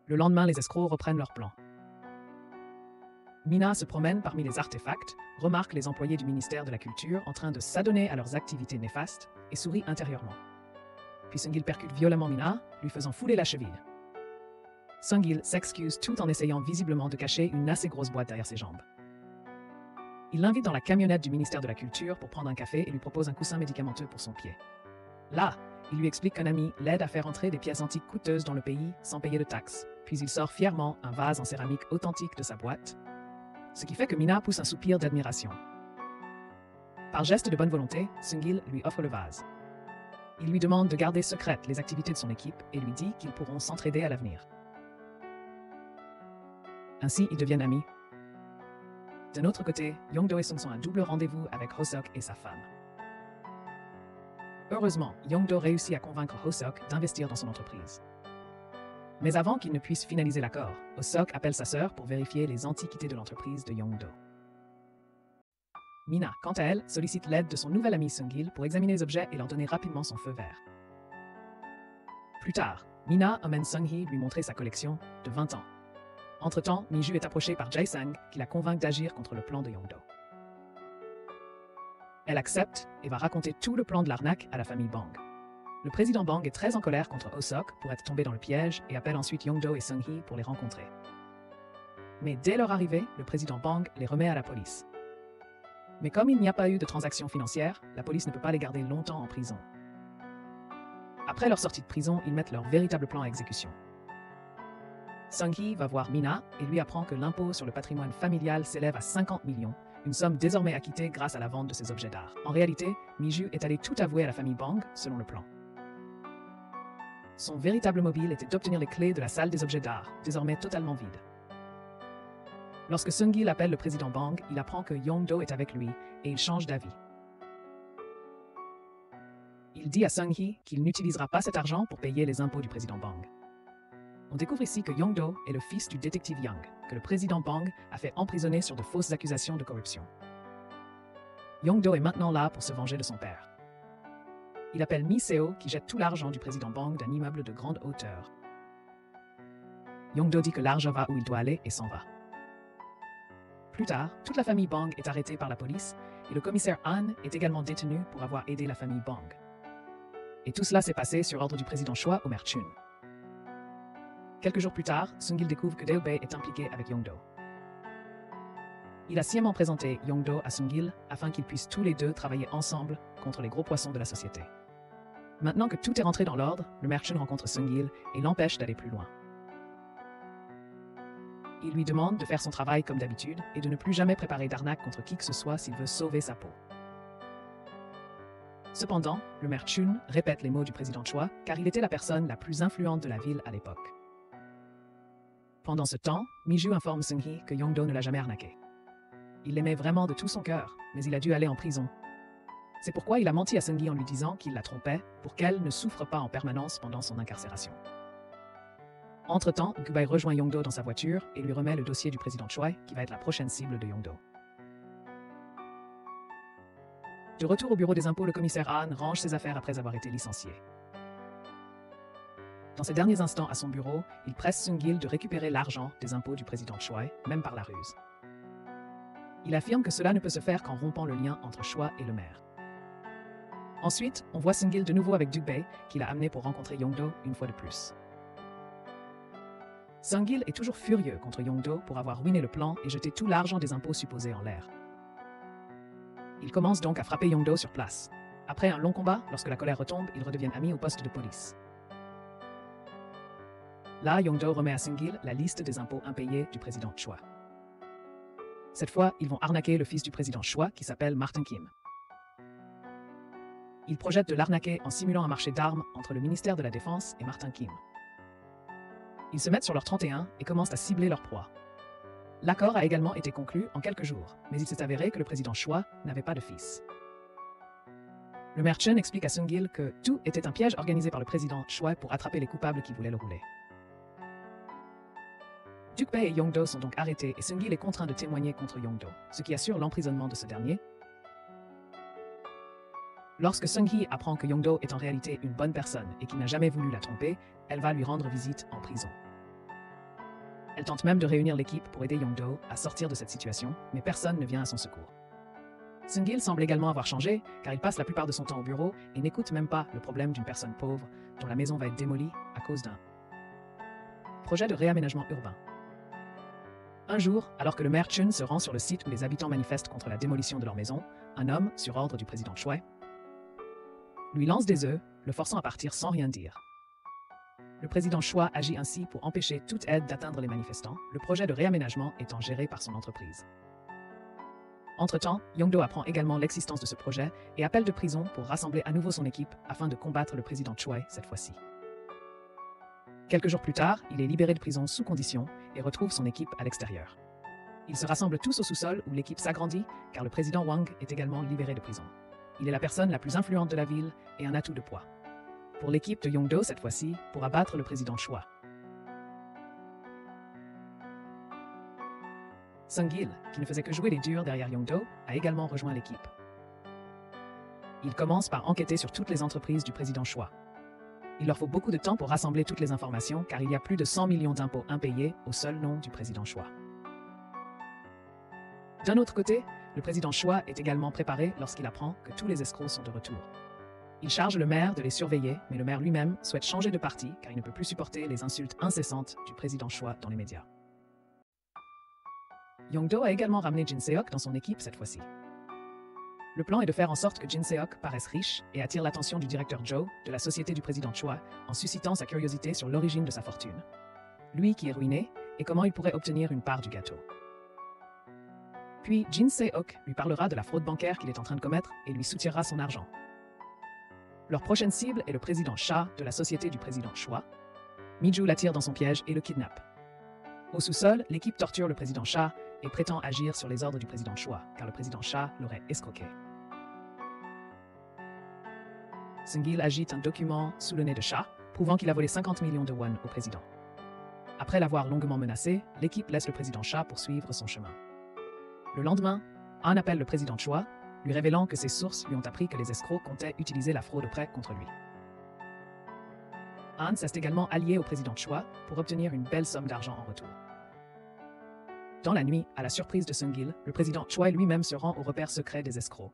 Le lendemain, les escrocs reprennent leur plan. Mina se promène parmi les artefacts, remarque les employés du ministère de la Culture en train de s'adonner à leurs activités néfastes et sourit intérieurement. Puis Sung-il percute violemment Mina, lui faisant fouler la cheville. Sung-il s'excuse tout en essayant visiblement de cacher une assez grosse boîte derrière ses jambes. Il l'invite dans la camionnette du ministère de la Culture pour prendre un café et lui propose un coussin médicamenteux pour son pied. Là, il lui explique qu'un ami l'aide à faire entrer des pièces antiques coûteuses dans le pays sans payer de taxes. Puis il sort fièrement un vase en céramique authentique de sa boîte, ce qui fait que Mina pousse un soupir d'admiration. Par geste de bonne volonté, Sung-il lui offre le vase. Il lui demande de garder secrètes les activités de son équipe et lui dit qu'ils pourront s'entraider à l'avenir. Ainsi, ils deviennent amis. D'un autre côté, Yongdo et Sung sont un double rendez-vous avec Ho-seok et sa femme. Heureusement, Yongdo réussit à convaincre Ho-seok d'investir dans son entreprise. Mais avant qu'il ne puisse finaliser l'accord, Ho-seok appelle sa sœur pour vérifier les antiquités de l'entreprise de Yongdo. Mina, quant à elle, sollicite l'aide de son nouvel ami Sung-il pour examiner les objets et leur donner rapidement son feu vert. Plus tard, Mina emmène Sung-hee lui montrer sa collection de 20 ans. Entre-temps, Mi-ju est approchée par Jae-sang qui la convainc d'agir contre le plan de Yongdo. Elle accepte et va raconter tout le plan de l'arnaque à la famille Bang. Le président Bang est très en colère contre Ho-seok pour être tombé dans le piège et appelle ensuite Yongdo et Sung-hee pour les rencontrer. Mais dès leur arrivée, le président Bang les remet à la police. Mais comme il n'y a pas eu de transaction financière, la police ne peut pas les garder longtemps en prison. Après leur sortie de prison, ils mettent leur véritable plan à exécution. Sung-hee va voir Mina et lui apprend que l'impôt sur le patrimoine familial s'élève à 50 millions, une somme désormais acquittée grâce à la vente de ses objets d'art. En réalité, Mi-ju est allé tout avouer à la famille Bang selon le plan. Son véritable mobile était d'obtenir les clés de la salle des objets d'art, désormais totalement vide. Lorsque Sung-il appelle le président Bang, il apprend que Yongdo est avec lui et il change d'avis. Il dit à Sung-hee qu'il n'utilisera pas cet argent pour payer les impôts du président Bang. On découvre ici que Yongdo est le fils du détective Yang, que le président Bang a fait emprisonner sur de fausses accusations de corruption. Yongdo est maintenant là pour se venger de son père. Il appelle Mi-seo qui jette tout l'argent du président Bang d'un immeuble de grande hauteur. Yongdo dit que l'argent va où il doit aller et s'en va. Plus tard, toute la famille Bang est arrêtée par la police et le commissaire Han est également détenu pour avoir aidé la famille Bang. Et tout cela s'est passé sur ordre du président Choi au Merchun. Quelques jours plus tard, Sung-il découvre que Dae-bae est impliqué avec Yongdo. Il a sciemment présenté Yongdo à Sung-il afin qu'ils puissent tous les deux travailler ensemble contre les gros poissons de la société. Maintenant que tout est rentré dans l'ordre, le Merchun rencontre Sung-il et l'empêche d'aller plus loin. Il lui demande de faire son travail comme d'habitude et de ne plus jamais préparer d'arnaque contre qui que ce soit s'il veut sauver sa peau. Cependant, le Merchun répète les mots du président Choi car il était la personne la plus influente de la ville à l'époque. Pendant ce temps, Mi-ju informe Sung-hee que Yongdo ne l'a jamais arnaqué. Il l'aimait vraiment de tout son cœur, mais il a dû aller en prison. C'est pourquoi il a menti à Sung-hee en lui disant qu'il la trompait pour qu'elle ne souffre pas en permanence pendant son incarcération. Entre-temps, Gu-bae rejoint Yongdo dans sa voiture et lui remet le dossier du président Choi, qui va être la prochaine cible de Yongdo. De retour au bureau des impôts, le commissaire Han range ses affaires après avoir été licencié. Dans ses derniers instants à son bureau, il presse Sung-il de récupérer l'argent des impôts du président Choi, même par la ruse. Il affirme que cela ne peut se faire qu'en rompant le lien entre Choi et le maire. Ensuite, on voit Sung-il de nouveau avec Gu-bae, qui l'a amené pour rencontrer Yongdo une fois de plus. Sung-il est toujours furieux contre Yongdo pour avoir ruiné le plan et jeté tout l'argent des impôts supposés en l'air. Il commence donc à frapper Yongdo sur place. Après un long combat, lorsque la colère retombe, ils redeviennent amis au poste de police. Là, Yongdo remet à Sung-il la liste des impôts impayés du président Choi. Cette fois, ils vont arnaquer le fils du président Choi qui s'appelle Martin Kim. Ils projettent de l'arnaquer en simulant un marché d'armes entre le ministère de la Défense et Martin Kim. Ils se mettent sur leur 31 et commencent à cibler leur proie. L'accord a également été conclu en quelques jours, mais il s'est avéré que le président Choi n'avait pas de fils. Le maire Chen explique à Sung-il que tout était un piège organisé par le président Choi pour attraper les coupables qui voulaient le rouler. Duk-bae et Yong-do sont donc arrêtés et Sung-il est contraint de témoigner contre Yong-do, ce qui assure l'emprisonnement de ce dernier. Lorsque Sung-hee apprend que Yong-do est en réalité une bonne personne et qu'il n'a jamais voulu la tromper, elle va lui rendre visite en prison. Elle tente même de réunir l'équipe pour aider Yong-do à sortir de cette situation, mais personne ne vient à son secours. Sung-il semble également avoir changé, car il passe la plupart de son temps au bureau et n'écoute même pas le problème d'une personne pauvre dont la maison va être démolie à cause d'un projet de réaménagement urbain. Un jour, alors que le maire Chun se rend sur le site où les habitants manifestent contre la démolition de leur maison, un homme, sur ordre du président Choi, lui lance des œufs, le forçant à partir sans rien dire. Le président Choi agit ainsi pour empêcher toute aide d'atteindre les manifestants, le projet de réaménagement étant géré par son entreprise. Entre-temps, Yong-do apprend également l'existence de ce projet et appelle de prison pour rassembler à nouveau son équipe afin de combattre le président Choi cette fois-ci. Quelques jours plus tard, il est libéré de prison sous condition et retrouve son équipe à l'extérieur. Ils se rassemblent tous au sous-sol où l'équipe s'agrandit car le président Wang est également libéré de prison. Il est la personne la plus influente de la ville et un atout de poids. Pour l'équipe de Yong-do cette fois-ci, pour abattre le président Choi. Sung-il, qui ne faisait que jouer les durs derrière Yong-do, a également rejoint l'équipe. Il commence par enquêter sur toutes les entreprises du président Choi. Il leur faut beaucoup de temps pour rassembler toutes les informations car il y a plus de 100 millions d'impôts impayés au seul nom du président Choi. D'un autre côté, le président Choi est également préparé lorsqu'il apprend que tous les escrocs sont de retour. Il charge le maire de les surveiller, mais le maire lui-même souhaite changer de parti car il ne peut plus supporter les insultes incessantes du président Choi dans les médias. Yong-do a également ramené Jin Se-ok dans son équipe cette fois-ci. Le plan est de faire en sorte que Jin Se-ok paraisse riche et attire l'attention du directeur Joe de la société du président Choi en suscitant sa curiosité sur l'origine de sa fortune. Lui qui est ruiné et comment il pourrait obtenir une part du gâteau. Puis Jin Se-ok lui parlera de la fraude bancaire qu'il est en train de commettre et lui soutirera son argent. Leur prochaine cible est le président Cha de la société du président Choi. Mi-ju l'attire dans son piège et le kidnappe. Au sous-sol, l'équipe torture le président Cha et prétend agir sur les ordres du président Choi, car le président Cha l'aurait escroqué. Sung-il agite un document sous le nez de Cha, prouvant qu'il a volé 50 millions de won au président. Après l'avoir longuement menacé, l'équipe laisse le président Cha poursuivre son chemin. Le lendemain, Han appelle le président Choi, lui révélant que ses sources lui ont appris que les escrocs comptaient utiliser la fraude au prêt contre lui. Han s'est également allié au président Choi pour obtenir une belle somme d'argent en retour. Dans la nuit, à la surprise de Sung-il, le président Choi lui-même se rend au repère secret des escrocs.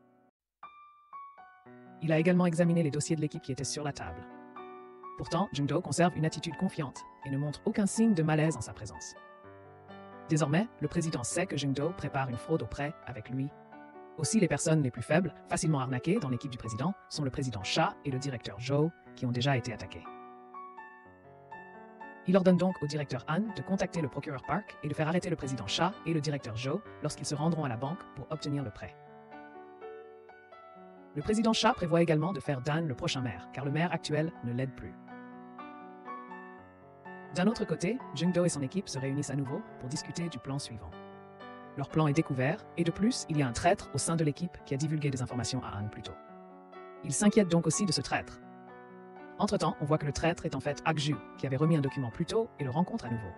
Il a également examiné les dossiers de l'équipe qui étaient sur la table. Pourtant, Jung-do conserve une attitude confiante et ne montre aucun signe de malaise en sa présence. Désormais, le président sait que Jung-do prépare une fraude au prêt avec lui. Aussi, les personnes les plus faibles, facilement arnaquées dans l'équipe du président, sont le président Cha et le directeur Joe, qui ont déjà été attaqués. Il ordonne donc au directeur Han de contacter le procureur Park et de faire arrêter le président Cha et le directeur Joe lorsqu'ils se rendront à la banque pour obtenir le prêt. Le président Cha prévoit également de faire Dan le prochain maire, car le maire actuel ne l'aide plus. D'un autre côté, Jung-do et son équipe se réunissent à nouveau pour discuter du plan suivant. Leur plan est découvert, et de plus, il y a un traître au sein de l'équipe qui a divulgué des informations à Han plus tôt. Ils s'inquiètent donc aussi de ce traître. Entre-temps, on voit que le traître est en fait Hak-ju, qui avait remis un document plus tôt et le rencontre à nouveau.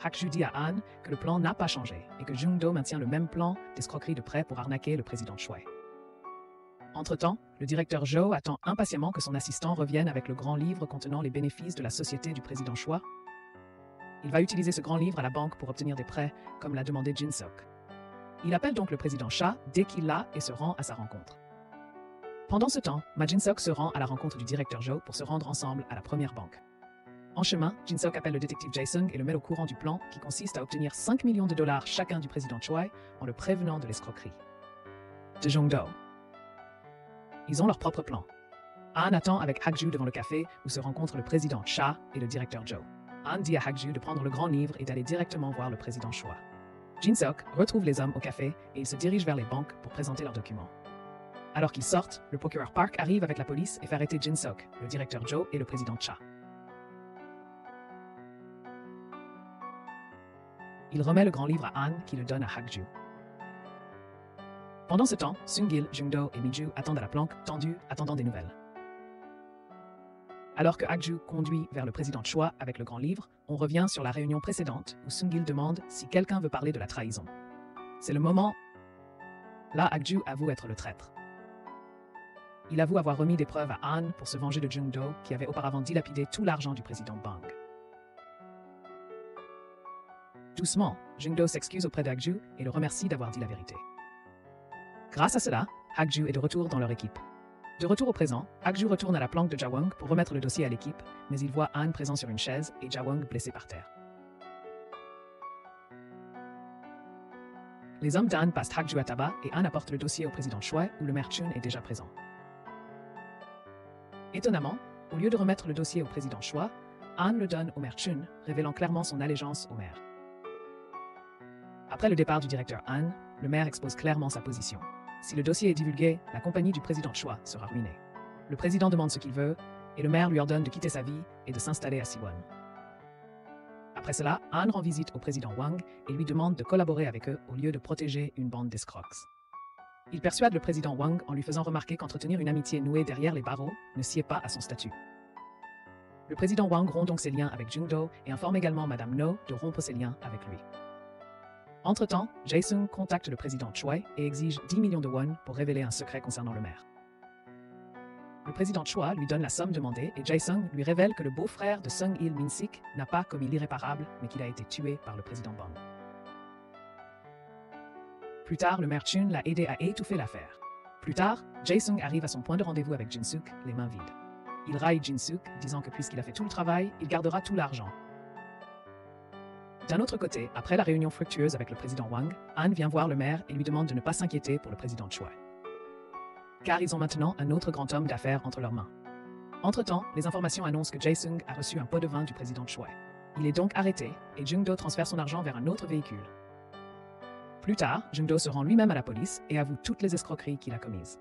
Hak-ju dit à Han que le plan n'a pas changé et que Jung-do maintient le même plan d'escroquerie de prêt pour arnaquer le président Choi. Entre-temps, le directeur Joe attend impatiemment que son assistant revienne avec le grand livre contenant les bénéfices de la société du président Choi. Il va utiliser ce grand livre à la banque pour obtenir des prêts, comme l'a demandé Jin Se-ok. Il appelle donc le président Cha dès qu'il l'a et se rend à sa rencontre. Pendant ce temps, Jin Se-ok se rend à la rencontre du directeur Joe pour se rendre ensemble à la première banque. En chemin, Jin Se-ok appelle le détective Jae-sung et le met au courant du plan qui consiste à obtenir 5 millions de dollars chacun du président Choi en le prévenant de l'escroquerie de Jung-do. Ils ont leur propre plan. Han attend avec Hak-ju devant le café où se rencontrent le président Cha et le directeur Joe. Han dit à Hak-ju de prendre le grand livre et d'aller directement voir le président Choi. Jin Se-ok retrouve les hommes au café et ils se dirigent vers les banques pour présenter leurs documents. Alors qu'ils sortent, le procureur Park arrive avec la police et fait arrêter Jin Se-ok, le directeur Joe et le président Cha. Il remet le grand livre à Han qui le donne à Hak-ju. Pendant ce temps, Sung-il, Jung-do et Mi-ju attendent à la planque, tendus, attendant des nouvelles. Alors que Hak-ju conduit vers le président Choi avec le grand livre, on revient sur la réunion précédente où Sung-il demande si quelqu'un veut parler de la trahison. C'est le moment. Là, Hak-ju avoue être le traître. Il avoue avoir remis des preuves à Han pour se venger de Jung-do, qui avait auparavant dilapidé tout l'argent du président Bang. Doucement, Jung-do s'excuse auprès d'Hak-ju et le remercie d'avoir dit la vérité. Grâce à cela, Hak-ju est de retour dans leur équipe. De retour au présent, Hak-ju retourne à la planque de Ja-won pour remettre le dossier à l'équipe, mais il voit Han présent sur une chaise et Ja-won blessé par terre. Les hommes d'Han passent Hak-ju à tabac et Han apporte le dossier au président Choi où le maire Chun est déjà présent. Étonnamment, au lieu de remettre le dossier au président Choi, Han le donne au maire Chun, révélant clairement son allégeance au maire. Après le départ du directeur Han, le maire expose clairement sa position. Si le dossier est divulgué, la compagnie du président Choi sera ruinée. Le président demande ce qu'il veut, et le maire lui ordonne de quitter sa vie et de s'installer à Siwon. Après cela, Han rend visite au président Wang et lui demande de collaborer avec eux au lieu de protéger une bande d'escrocs. Il persuade le président Wang en lui faisant remarquer qu'entretenir une amitié nouée derrière les barreaux ne sied pas à son statut. Le président Wang rompt donc ses liens avec Jung-do et informe également Madame No de rompre ses liens avec lui. Entre-temps, Jae-sung contacte le président Choi et exige 10 millions de won pour révéler un secret concernant le maire. Le président Choi lui donne la somme demandée et Jae-sung lui révèle que le beau-frère de Sung-il Min-sik n'a pas commis l'irréparable, mais qu'il a été tué par le président Bang. Plus tard, le maire Chun l'a aidé à étouffer l'affaire. Plus tard, Jae-sung arrive à son point de rendez-vous avec Jin-suk, les mains vides. Il raille Jin-suk, disant que puisqu'il a fait tout le travail, il gardera tout l'argent. D'un autre côté, après la réunion fructueuse avec le président Wang, Han vient voir le maire et lui demande de ne pas s'inquiéter pour le président Choi. Car ils ont maintenant un autre grand homme d'affaires entre leurs mains. Entre-temps, les informations annoncent que Jae-sung a reçu un pot de vin du président Choi. Il est donc arrêté et Jung-do transfère son argent vers un autre véhicule. Plus tard, Jung-do se rend lui-même à la police et avoue toutes les escroqueries qu'il a commises.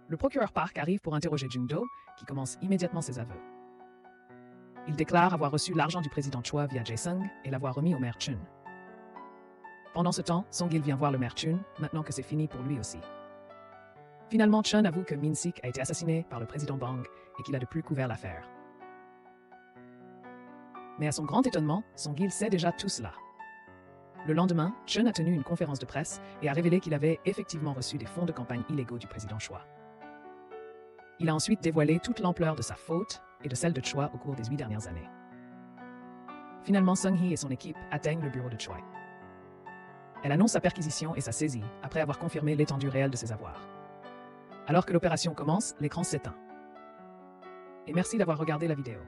Le procureur Park arrive pour interroger Jung-do, qui commence immédiatement ses aveux. Il déclare avoir reçu l'argent du président Choi via Jae-sung et l'avoir remis au maire Chun. Pendant ce temps, Sung-il vient voir le maire Chun, maintenant que c'est fini pour lui aussi. Finalement, Chun avoue que Min-sik a été assassiné par le président Bang et qu'il a depuis couvert l'affaire. Mais à son grand étonnement, Sung-il sait déjà tout cela. Le lendemain, Chun a tenu une conférence de presse et a révélé qu'il avait effectivement reçu des fonds de campagne illégaux du président Choi. Il a ensuite dévoilé toute l'ampleur de sa faute et de celle de Choi au cours des 8 dernières années. Finalement, Sung-hee et son équipe atteignent le bureau de Choi. Elle annonce sa perquisition et sa saisie après avoir confirmé l'étendue réelle de ses avoirs. Alors que l'opération commence, l'écran s'éteint. Et merci d'avoir regardé la vidéo.